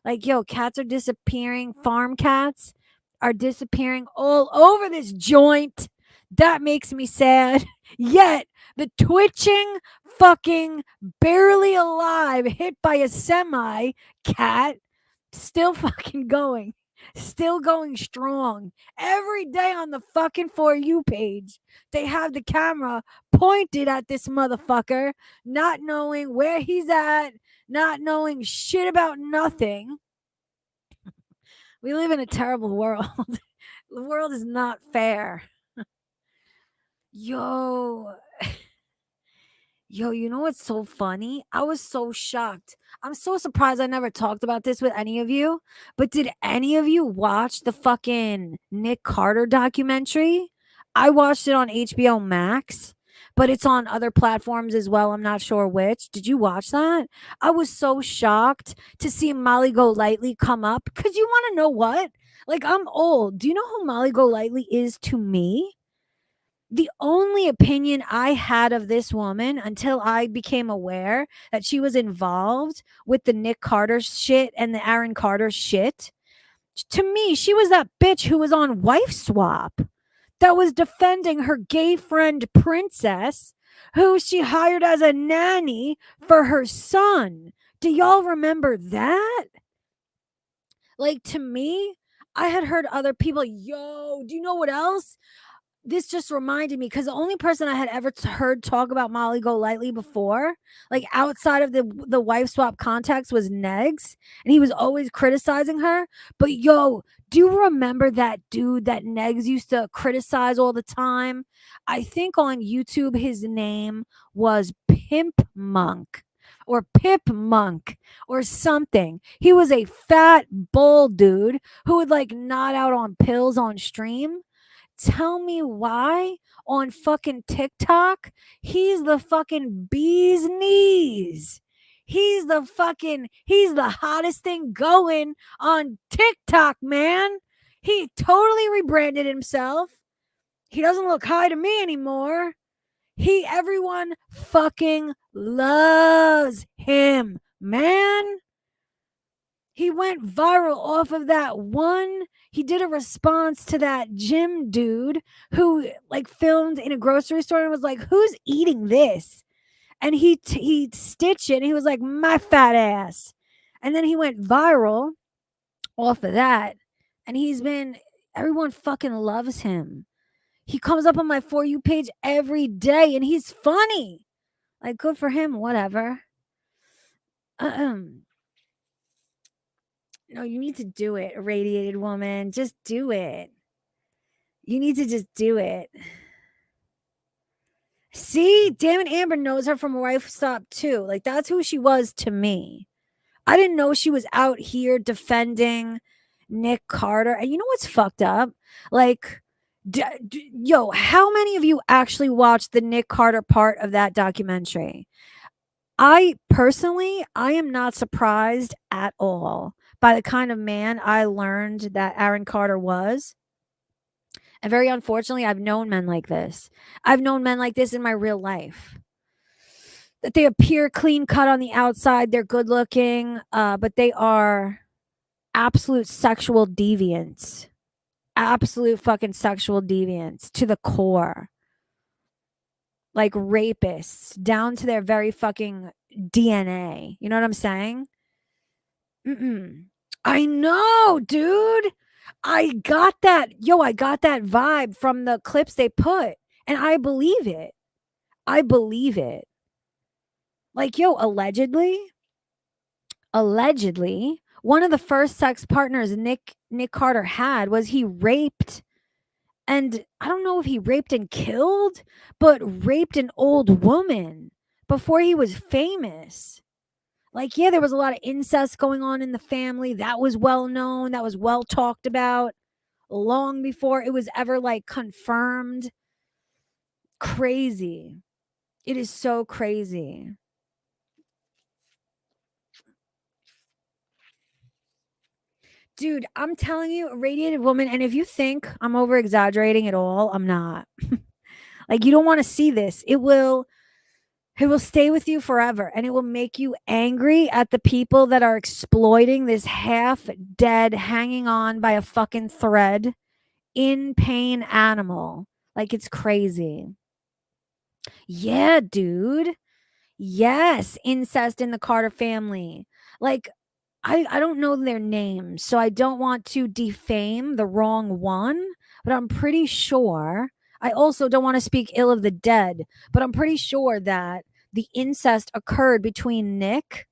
Like, yo, cats are disappearing. Farm cats are disappearing all over this joint. That makes me sad. Yet, the twitching, fucking, barely alive, hit by a semi cat still fucking going, still going strong. Every day on the fucking For You page, they have the camera pointed at this motherfucker, not knowing where he's at, not knowing shit about nothing. We live in a terrible world. The world is not fair. Yo, Yo, you know what's so funny? I was so shocked. I'm so surprised I never talked about this with any of you. But did any of you watch the fucking Nick Carter documentary? I watched it on HBO Max, but it's on other platforms as well. I'm not sure which. Did you watch that? I was so shocked to see Molly Golightly come up because you want to know what? Like, I'm old. Do you know who Molly Golightly is to me? The only opinion I had of this woman until I became aware that she was involved with the Nick Carter shit and the Aaron Carter shit. To me, she was that bitch who was on Wife Swap that was defending her gay friend Princess, who she hired as a nanny for her son. Do y'all remember that? Like, to me, I had heard other people, yo, do you know what else? This just reminded me because the only person I had ever heard talk about Molly Golightly before, like outside of the wife swap context, was Negs, and he was always criticizing her. But yo, do you remember that dude that Negs used to criticize all the time? I think on YouTube his name was Pimp Monk or Pip Monk or something. He was a fat bull dude who would like nod out on pills on stream. Tell me why on fucking TikTok he's the fucking bee's knees. He's the hottest thing going on TikTok, man. He totally rebranded himself. He doesn't look high to me anymore. Everyone fucking loves him, man. He went viral off of that one He did a response to that gym dude who like filmed in a grocery store and was like, "Who's eating this?" And he stitched it and he was like, "My fat ass." And then he went viral off of that. And everyone fucking loves him. He comes up on my For You page every day and he's funny. Like, good for him, whatever. No, you need to do it, irradiated woman. Just do it. You need to just do it. See, damn it, Amber knows her from Wife Stop too. Like, that's who she was to me. I didn't know she was out here defending Nick Carter. And you know what's fucked up? Like, yo, how many of you actually watched the Nick Carter part of that documentary? I personally, I am not surprised at all by the kind of man I learned that Aaron Carter was. And very unfortunately, I've known men like this. I've known men like this in my real life. That they appear clean cut on the outside, they're good looking, but they are absolute sexual deviants. Absolute fucking sexual deviants to the core. Like rapists down to their very fucking DNA. You know what I'm saying? I know, dude. I got that. Yo, I got that vibe from the clips they put. And I believe it. I believe it. Like, yo, allegedly, one of the first sex partners Nick Carter had was he raped, and I don't know if he raped and killed, but raped an old woman before he was famous. Like, yeah, there was a lot of incest going on in the family. That was well known. That was well talked about long before it was ever like confirmed. Crazy. It is so crazy. Dude, I'm telling you, a radiated woman. And if you think I'm over exaggerating at all, I'm not. Like, you don't want to see this. It will stay with you forever, and it will make you angry at the people that are exploiting this half dead, hanging on by a fucking thread, in pain animal. Like, it's crazy. Yeah, dude. Yes, incest in the Carter family. Like, I don't know their names, so I don't want to defame the wrong one, but I'm pretty sure. I also don't want to speak ill of the dead, but I'm pretty sure that the incest occurred between Nick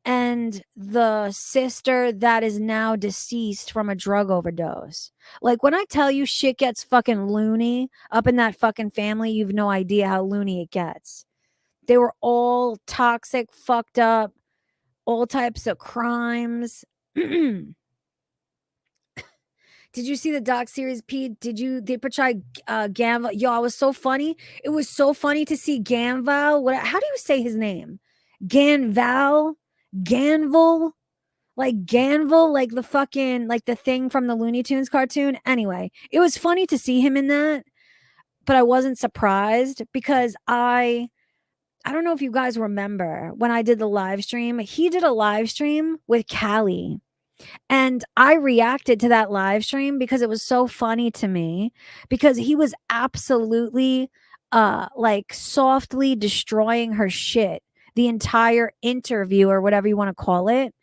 and the sister that is now deceased from a drug overdose. Like, when I tell you shit gets fucking loony up in that fucking family, you've no idea how loony it gets. They were all toxic, fucked up, all types of crimes. Did you see the doc series, Pete? They portray Ganval? Yo, it was so funny. It was so funny to see Ganval. How do you say his name? Ganval? Ganval? Like Ganval, like the fucking, like the thing from the Looney Tunes cartoon. Anyway, it was funny to see him in that, but I wasn't surprised because I don't know if you guys remember when I did the live stream. He did a live stream with Callie. And I reacted to that live stream because it was so funny to me, because he was absolutely like softly destroying her shit the entire interview, or whatever you want to call it.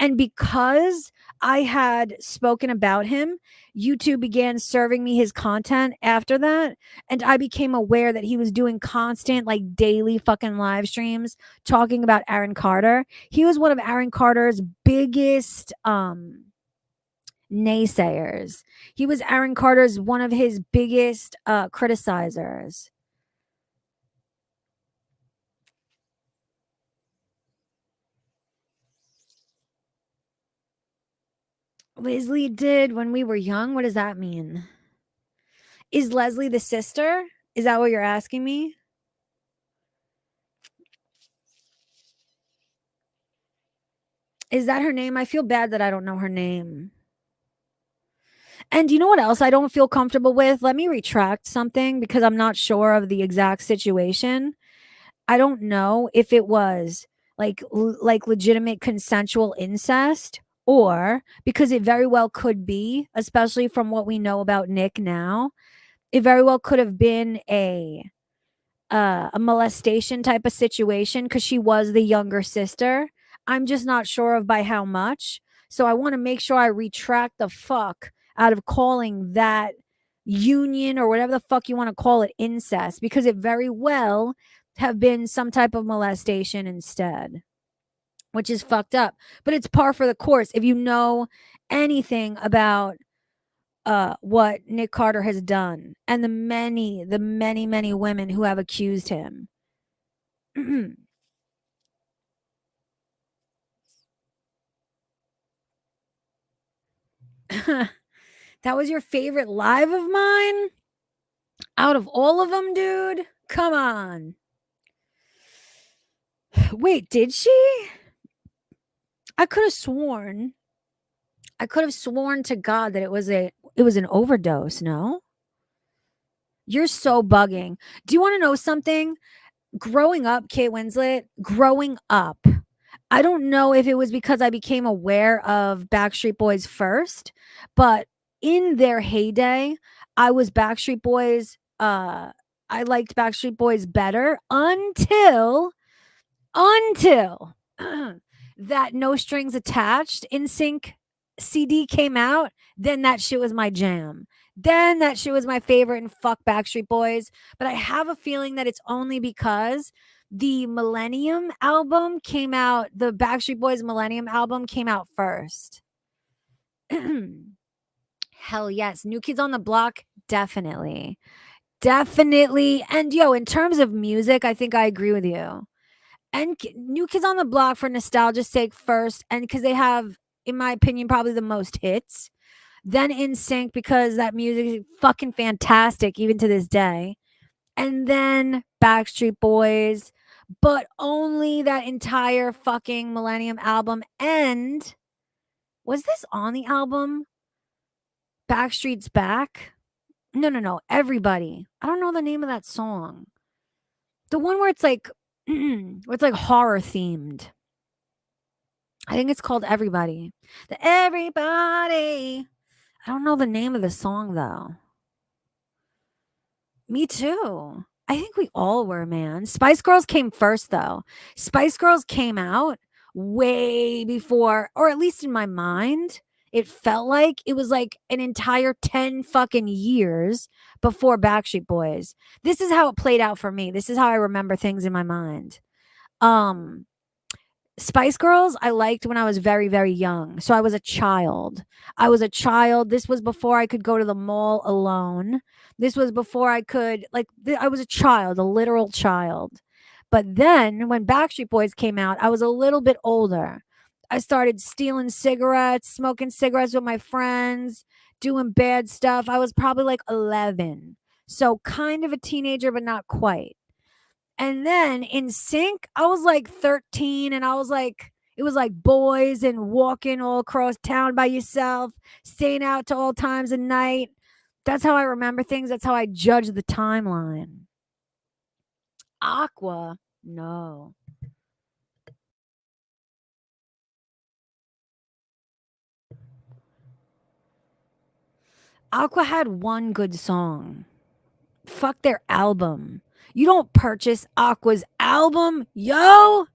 And because I had spoken about him, YouTube began serving me his content after that. And I became aware that he was doing constant, like daily fucking live streams talking about Aaron Carter. He was one of Aaron Carter's biggest naysayers. He was Aaron Carter's one of his biggest criticizers. Leslie did when we were young. What does that mean? Is Leslie the sister? Is that what you're asking me? Is that her name? I feel bad that I don't know her name. And you know what else I don't feel comfortable with? Let me retract something because I'm not sure of the exact situation. I don't know if it was like legitimate consensual incest, Or because it very well could be, especially from what we know about Nick now, it very well could have been a molestation type of situation because she was the younger sister. I'm just not sure of by how much. So I want to make sure I retract the fuck out of calling that union or whatever the fuck you want to call it incest, because it very well have been some type of molestation instead, which is fucked up. But it's par for the course if you know anything about what Nick Carter has done and the many women who have accused him. That was your favorite live of mine? Out of all of them, dude? Come on. Wait, did she? I could have sworn. I could have sworn to God that it was an overdose, no? You're so bugging. Do you want to know something? Growing up, Kate Winslet, growing up, I don't know if it was because I became aware of Backstreet Boys first, but in their heyday, I was Backstreet Boys. I liked Backstreet Boys better until that No Strings Attached in sync CD came out. Then that shit was my jam. Then that shit was my favorite, and fuck Backstreet Boys. But I have a feeling that it's only because the Millennium album came out, the Backstreet Boys Millennium album came out first. Hell yes. New Kids on the Block, definitely. Definitely. And yo, in terms of music, I think I agree with you. And New Kids on the Block for nostalgia's sake first, and because they have, in my opinion, probably the most hits. Then In Sync because that music is fucking fantastic even to this day. And then Backstreet Boys, but only that entire fucking Millennium album. And was this on the album? Backstreet's Back? No. Everybody. I don't know the name of that song. The one where it's like, where it's like horror themed. I think it's called Everybody. The Everybody. I don't know the name of the song though. Me too. I think we all were, man. Spice Girls came first though. Spice Girls came out way before, or at least in my mind, it felt like it was like an entire 10 fucking years before Backstreet Boys. This is how it played out for me. This is how I remember things in my mind. Um Spice Girls, I liked when I was very, very young. So I was a child. I was a child. This was before I could go to the mall alone. This was before I could, like, I was a child, a literal child. But then when Backstreet Boys came out, I was a little bit older. I started stealing cigarettes, smoking cigarettes with my friends, doing bad stuff. I was probably like 11. So kind of a teenager, but not quite. And then In Sync, I was like 13, and I was like, it was like boys and walking all across town by yourself, staying out to all times of night. That's how I remember things. That's how I judge the timeline. Aqua, no. Aqua had one good song. Fuck their album. You don't purchase Aqua's album, yo.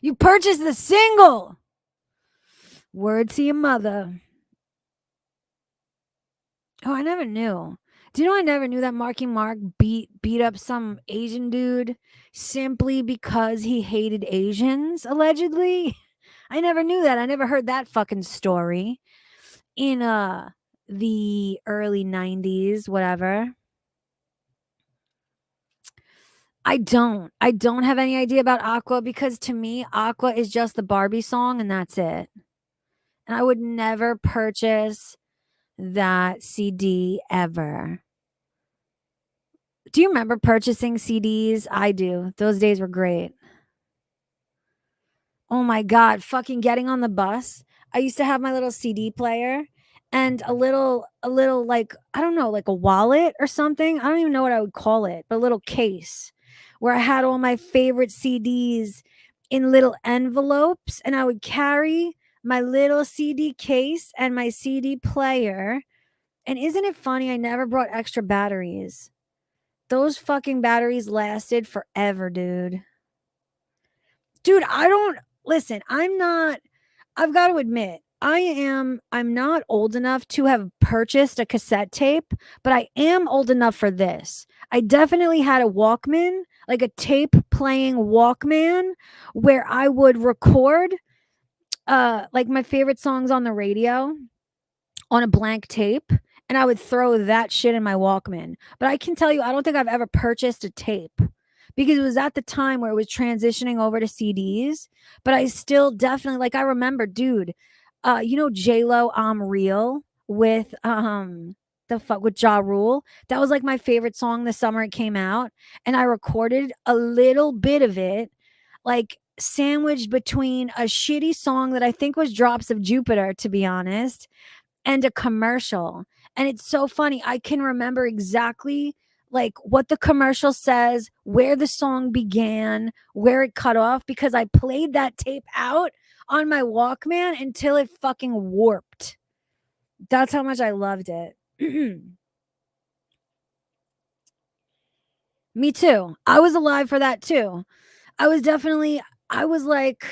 You purchase the single. Word to your mother. Oh, I never knew. Do you know I never knew that Marky Mark beat up some Asian dude simply because he hated Asians, allegedly? I never knew that. I never heard that fucking story in the early 90s, whatever. I don't. I don't have any idea about Aqua because to me, Aqua is just the Barbie song and that's it. And I would never purchase that CD ever. Do you remember purchasing CDs? I do. Those days were great. Oh my God, fucking getting on the bus. I used to have my little CD player and a little like, I don't know, like a wallet or something. I don't even know what I would call it, but a little case where I had all my favorite CDs in little envelopes, and I would carry my little CD case and my CD player. And isn't it funny? I never brought extra batteries. Those fucking batteries lasted forever, dude. Dude, I don't listen. I've got to admit, I'm not old enough to have purchased a cassette tape, but I am old enough for this. I definitely had a Walkman, like a tape playing Walkman where I would record like my favorite songs on the radio on a blank tape, and I would throw that shit in my Walkman. But I can tell you, I don't think I've ever purchased a tape because it was at the time where it was transitioning over to CDs. But I still definitely like I remember, dude, you know J Lo I'm Real with the fuck with Ja Rule. That was like my favorite song the summer it came out. And I recorded a little bit of it, like sandwiched between a shitty song that I think was Drops of Jupiter, to be honest, and a commercial. And it's so funny. I can remember exactly like what the commercial says, where the song began, where it cut off, because I played that tape out on my Walkman until it fucking warped. That's how much I loved it. Me too. I was alive for that too. I was like,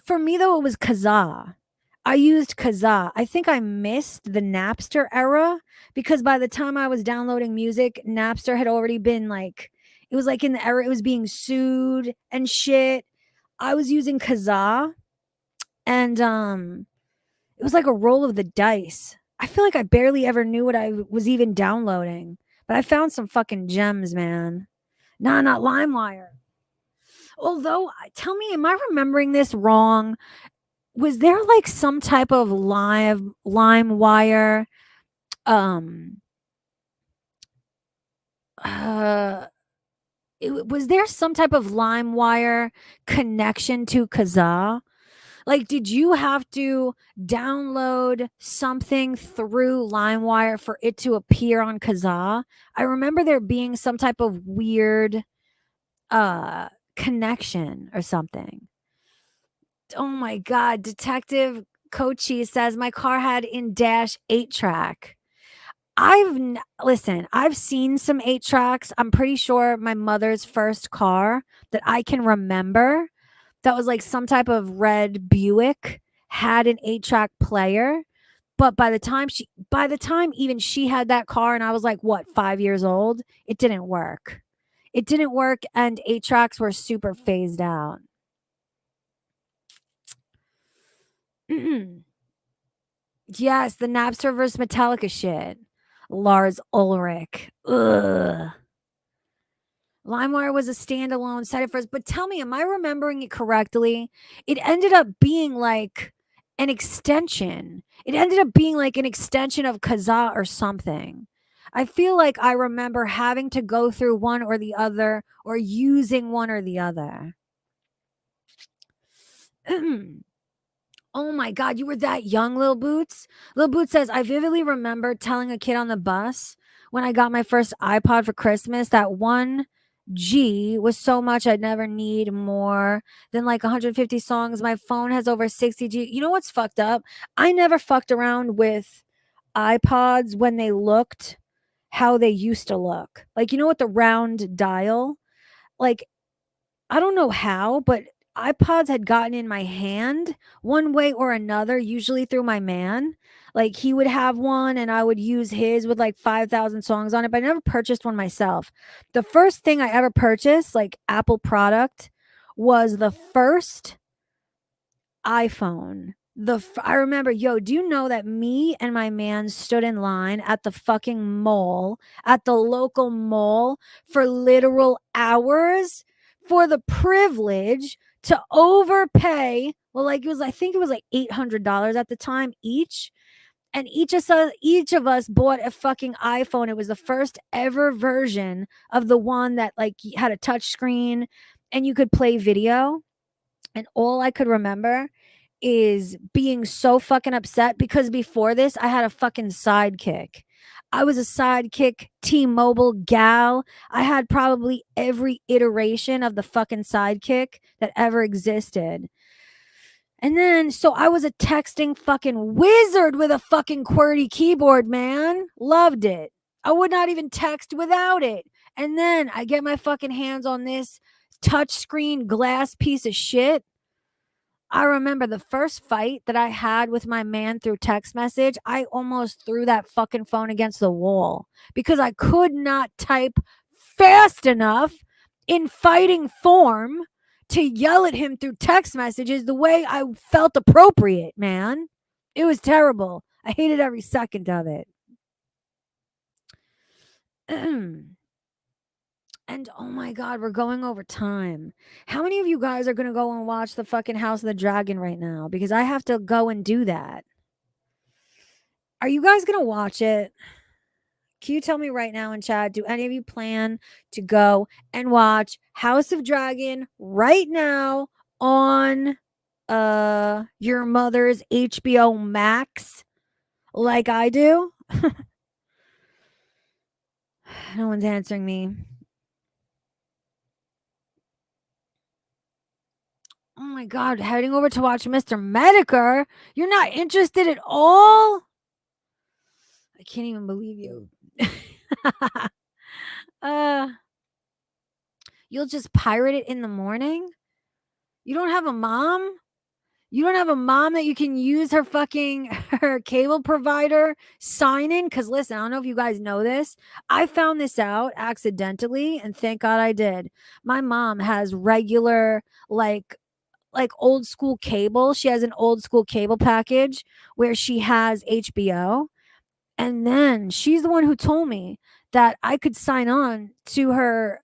for me though, it was Kazaa. I used Kazaa. I think I missed the Napster era because by the time I was downloading music, Napster had already been like, it was like in the era it was being sued and shit. I was using Kazaa, and it was like a roll of the dice. I feel like I barely ever knew what I was even downloading, but I found some fucking gems, man. Nah, not LimeWire. Although, tell me, am I remembering this wrong? Was there like some type of LimeWire um uh was there some type of LimeWire connection to Kazaa? Like, did you have to download something through LimeWire for it to appear on Kazaa? I remember there being some type of weird uh connection or something. Oh my god, Detective Kochi says my car had in dash 8-track. Listen, I've seen some 8-tracks. I'm pretty sure my mother's first car that I can remember that was like some type of red Buick had an 8-track player. But by the time even she had that car and I was like, what, 5 years old, it didn't work. It didn't work, and 8-tracks were super phased out. Yes, the Napster versus Metallica shit. Lars Ulrich. Ugh. LimeWire was a standalone site at first, but tell me, am I remembering it correctly? It ended up being like an extension. It ended up being like an extension of Kazaa or something. I feel like I remember having to go through one or the other or using one or the other. Oh my God, you were that young, Lil Boots? Lil Boots says, I vividly remember telling a kid on the bus when I got my first iPod for Christmas that 1G was so much I'd never need more than like 150 songs. My phone has over 60G. You know what's fucked up? I never fucked around with iPods when they looked how they used to look. Like, you know what, the round dial? Like, I don't know how, but iPods had gotten in my hand one way or another, usually through my man. Like he would have one and I would use his with like 5,000 songs on it, but I never purchased one myself. The first thing I ever purchased, like Apple product, was the first iPhone. I remember, yo, do you know that me and my man stood in line at the fucking mall, at the local mall for literal hours for the privilege to overpay? Well, like I think it was like $800 at the time each. And each of us bought a fucking iPhone. It was the first ever version of the one that like had a touch screen and you could play video. And all I could remember is being so fucking upset because before this, I had a fucking sidekick. I was a sidekick T-Mobile gal. I had probably every iteration of the fucking sidekick that ever existed. And then, so I was a texting fucking wizard with a fucking QWERTY keyboard, man. Loved it. I would not even text without it. And then I get my fucking hands on this touchscreen glass piece of shit. I remember the first fight that I had with my man through text message. I almost threw that fucking phone against the wall because I could not type fast enough in fighting form to yell at him through text messages the way I felt appropriate, man. It was terrible. I hated every second of it. And oh my God, we're going over time. How many of you guys are going to go and watch the fucking House of the Dragon right now? Because I have to go and do that. Are you guys going to watch it? Can you tell me right now in chat, do any of you plan to go and watch House of Dragon right now on your mother's HBO Max like I do? No one's answering me. Oh my God, heading over to watch Mr. Medicare? You're not interested at all? I can't even believe you. You'll just pirate it in the morning? You don't have a mom? You don't have a mom that you can use her fucking her cable provider sign in? Because listen, I don't know if you guys know this. I found this out accidentally, and thank God I did. My mom has regular like old school cable. She has an old school cable package where she has HBO. And then she's the one who told me that I could sign on to her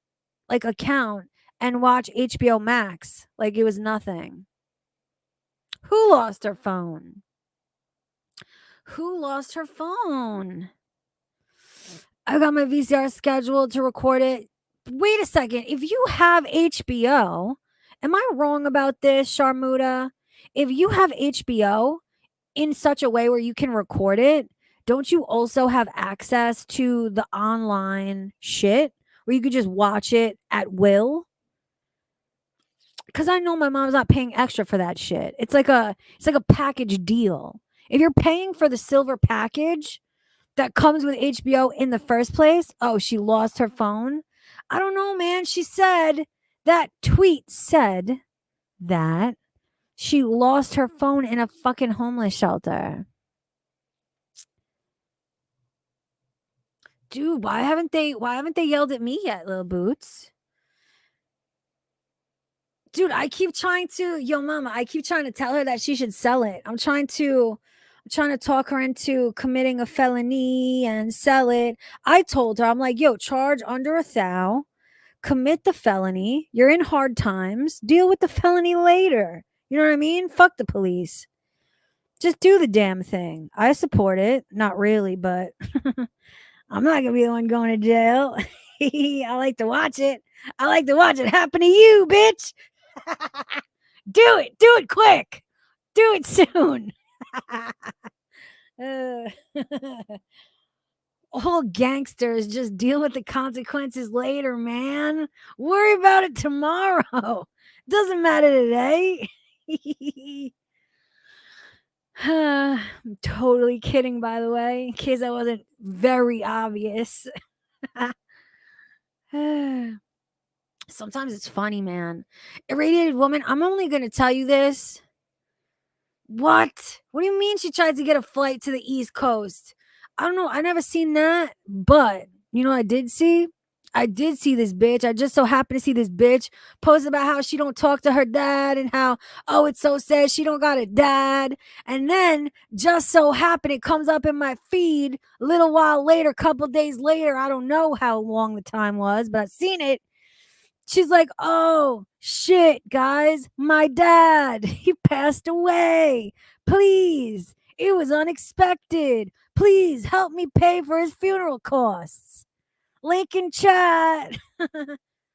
like account and watch HBO Max like it was nothing. Who lost her phone? Who lost her phone? I got my VCR scheduled to record it. Wait a second. If you have HBO, am I wrong about this, Sharmuta? If you have HBO in such a way where you can record it, don't you also have access to the online shit where you could just watch it at will? Because I know my mom's not paying extra for that shit. It's like a package deal. If you're paying for the silver package that comes with HBO in the first place, oh, she lost her phone. I don't know, man. She said that tweet said that she lost her phone in a fucking homeless shelter. Dude, why haven't they yelled at me yet, little boots? Dude, I keep trying to, yo mama, I keep trying to tell her that she should sell it. I'm trying to talk her into committing a felony and sell it. I told her, I'm like, yo, charge under 1,000, commit the felony. You're in hard times. Deal with the felony later. You know what I mean? Fuck the police. Just do the damn thing. I support it. Not really, but I'm not gonna be the one going to jail. I like to watch it. I like to watch it happen to you, bitch. Do it. Do it quick. Do it soon. All gangsters just deal with the consequences later, man. Worry about it tomorrow. Doesn't matter today. I'm totally kidding, by the way, in case I wasn't very obvious. Sometimes it's funny, man. Irradiated woman, I'm only going to tell you this. What? What do you mean she tried to get a flight to the East Coast? I don't know. I never seen that. But you know what I did see? I did see this bitch. I just so happened to see this bitch post about how she don't talk to her dad and how, oh, it's so sad she don't got a dad. And then just so happened it comes up in my feed a little while later, couple days later. I don't know how long the time was, but I seen it. She's like, oh, shit, guys, my dad, he passed away. Please, it was unexpected. Please help me pay for his funeral costs. Link in chat.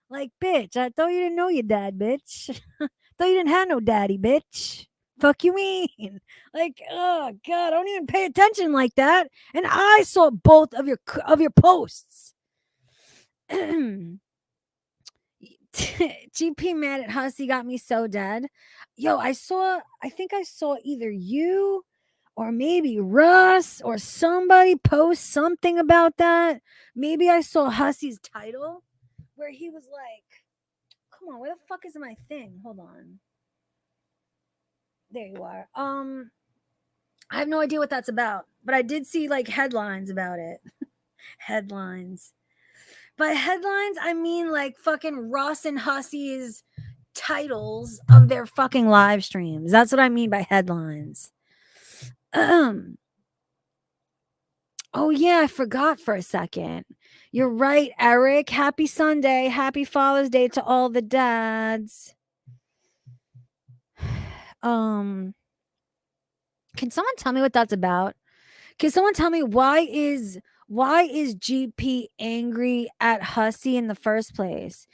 Like, bitch, I thought you didn't know your dad, bitch. Thought you didn't have no daddy, bitch. Fuck you mean? Like, oh God, I don't even pay attention like that. And I saw both of your posts. GP mad at Hussy got me so dead. Yo, I think I saw either you or maybe Russ or somebody post something about that. Maybe I saw Hussy's title where he was like, come on, where the fuck is my thing? Hold on. There you are. I have no idea what that's about, but I did see like headlines about it. Headlines. By headlines, I mean like fucking Russ and Hussy's titles of their fucking live streams. That's what I mean by headlines. Oh yeah, I forgot for a second. You're right, Eric. Happy Sunday. Happy Father's Day to all the dads. Can someone tell me what that's about? Can someone tell me why is GP angry at Hussy in the first place?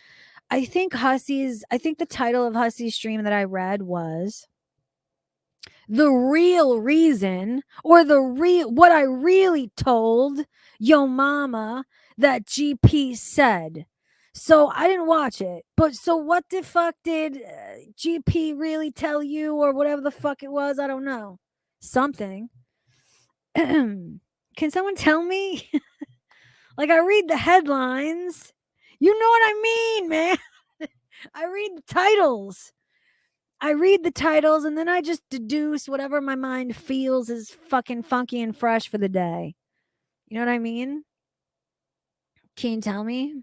I think the title of Hussy's stream that I read was the real reason, or what I really told yo mama that GP said. So I didn't watch it. But so what the fuck did GP really tell you, or whatever the fuck it was? I don't know. Something. Can someone tell me? Like, I read the headlines. You know what I mean, man. I read the titles. And then I just deduce whatever my mind feels is fucking funky and fresh for the day. You know what I mean? Can you tell me?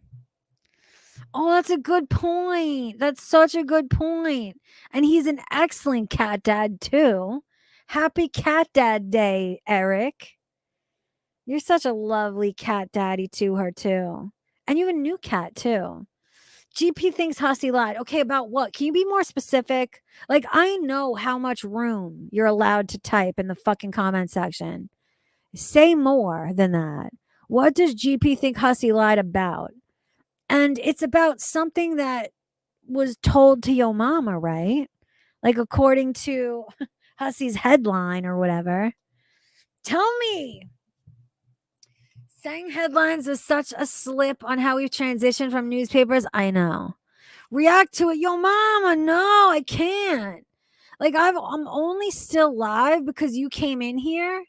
Oh, that's a good point. That's such a good point. And he's an excellent cat dad, too. Happy Cat Dad Day, Eric. You're such a lovely cat daddy to her, too. And you have a new cat, too. GP thinks Hussy lied. Okay, about what? Can you be more specific? Like, I know how much room you're allowed to type in the fucking comment section. Say more than that. What does GP think Hussy lied about? And it's about something that was told to your mama, right? Like, according to Hussy's headline or whatever. Tell me. Saying headlines is such a slip on how we've transitioned from newspapers. I know. React to it. Yo, mama, no, I can't. Like, I'm only still live because you came in here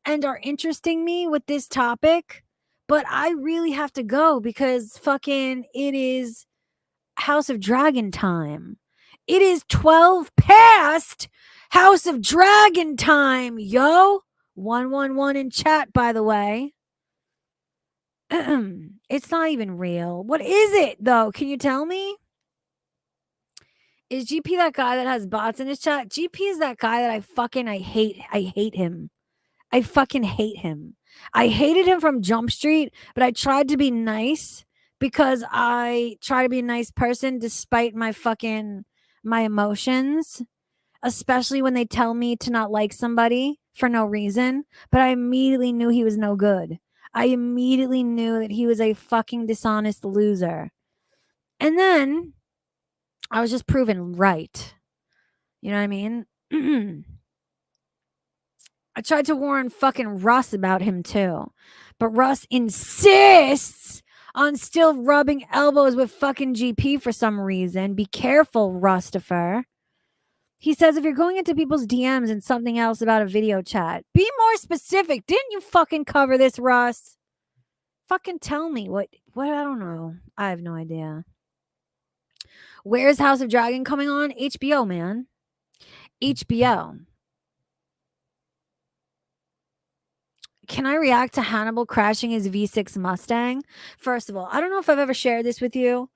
and are interesting me with this topic. But I really have to go because fucking it is House of Dragon time. It is 12 past House of Dragon time, yo. 111 in chat, by the way. It's not even real. What is it, though? Can you tell me? Is GP that guy that has bots in his chat? GP is that guy that I hate. I hate him. I fucking hate him. I hated him from Jump Street, but I tried to be nice because I try to be a nice person despite my emotions, especially when they tell me to not like somebody for no reason. But I immediately knew he was no good. I immediately knew that he was a fucking dishonest loser. And then I was just proven right. You know what I mean? I tried to warn fucking Russ about him too. But Russ insists on still rubbing elbows with fucking GP for some reason. Be careful, Rustifer. He says if you're going into people's DMs and something else about a video chat, be more specific. Didn't you fucking cover this, Russ? Fucking tell me what I don't know. I have no idea. Where's House of Dragon coming on? HBO, man. HBO. Can I react to Hannibal crashing his V6 Mustang? First of all, I don't know if I've ever shared this with you.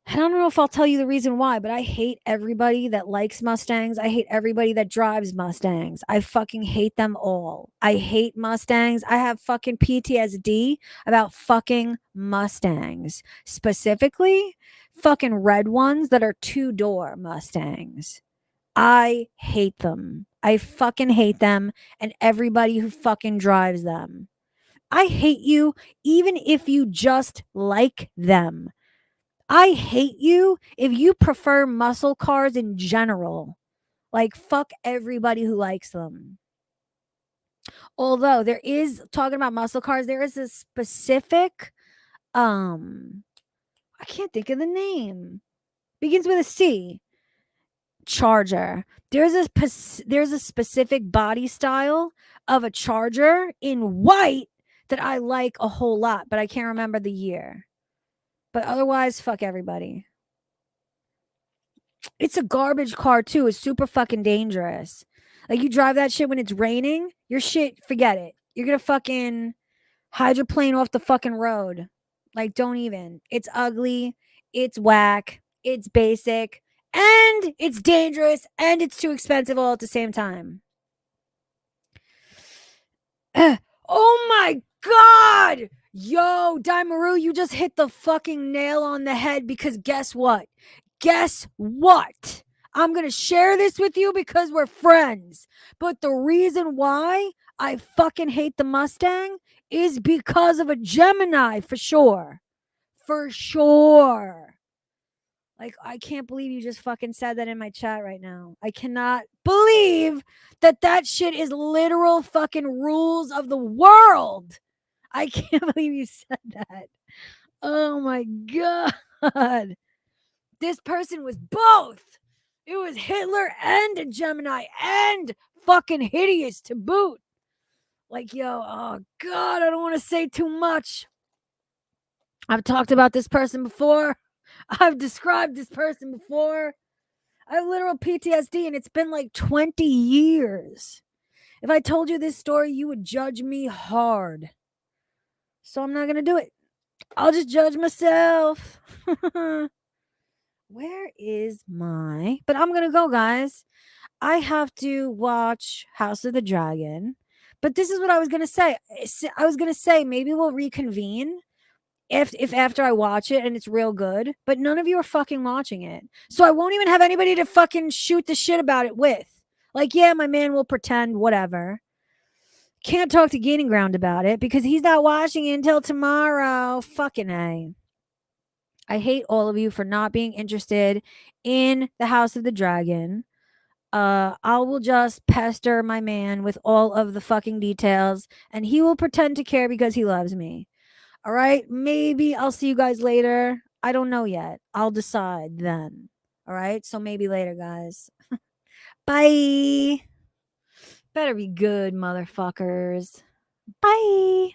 I don't know if I'll tell you the reason why, but I hate everybody that likes Mustangs. I hate everybody that drives Mustangs. I fucking hate them all. I hate Mustangs. I have fucking PTSD about fucking Mustangs. Specifically, fucking red ones that are two-door Mustangs. I hate them. I fucking hate them and everybody who fucking drives them. I hate you even if you just like them. I hate you if you prefer muscle cars in general. Like, fuck everybody who likes them. Although there is, talking about muscle cars, there is a specific, I I can't think of the name. Begins with a C. Charger. There's a specific body style of a Charger in white that I like a whole lot, but I can't remember the year. But otherwise, fuck everybody. It's a garbage car too. It's super fucking dangerous. Like you drive that shit when it's raining, your shit, forget it. You're gonna fucking hydroplane off the fucking road. Like, don't even. It's ugly. It's whack. It's basic. And it's dangerous. And it's too expensive all at the same time. Oh my God. Yo, Daimaru, you just hit the fucking nail on the head because guess what? Guess what? I'm going to share this with you because we're friends. But the reason why I fucking hate the Mustang is because of a Gemini for sure. For sure. Like, I can't believe you just fucking said that in my chat right now. I cannot believe that that shit is literal fucking rules of the world. I can't believe you said that. Oh my God. This person was both. It was Hitler and a Gemini and fucking hideous to boot. Like, yo, oh God, I don't want to say too much. I've talked about this person before. I've described this person before. I have literal PTSD and it's been like 20 years. If I told you this story, you would judge me hard. So I'm not going to do it. I'll just judge myself. Where is my... But I'm going to go, guys. I have to watch House of the Dragon. But this is what I was going to say. I was going to say maybe we'll reconvene if after I watch it and it's real good, but none of you are fucking watching it. So I won't even have anybody to fucking shoot the shit about it with. Like, yeah, my man will pretend, whatever. Can't talk to Gaining Ground about it because he's not watching it until tomorrow. Fucking A. I hate all of you for not being interested in the House of the Dragon. I will just pester my man with all of the fucking details and he will pretend to care because he loves me. All right. Maybe I'll see you guys later. I don't know yet. I'll decide then. All right. So maybe later, guys. Bye. Better be good, motherfuckers. Bye.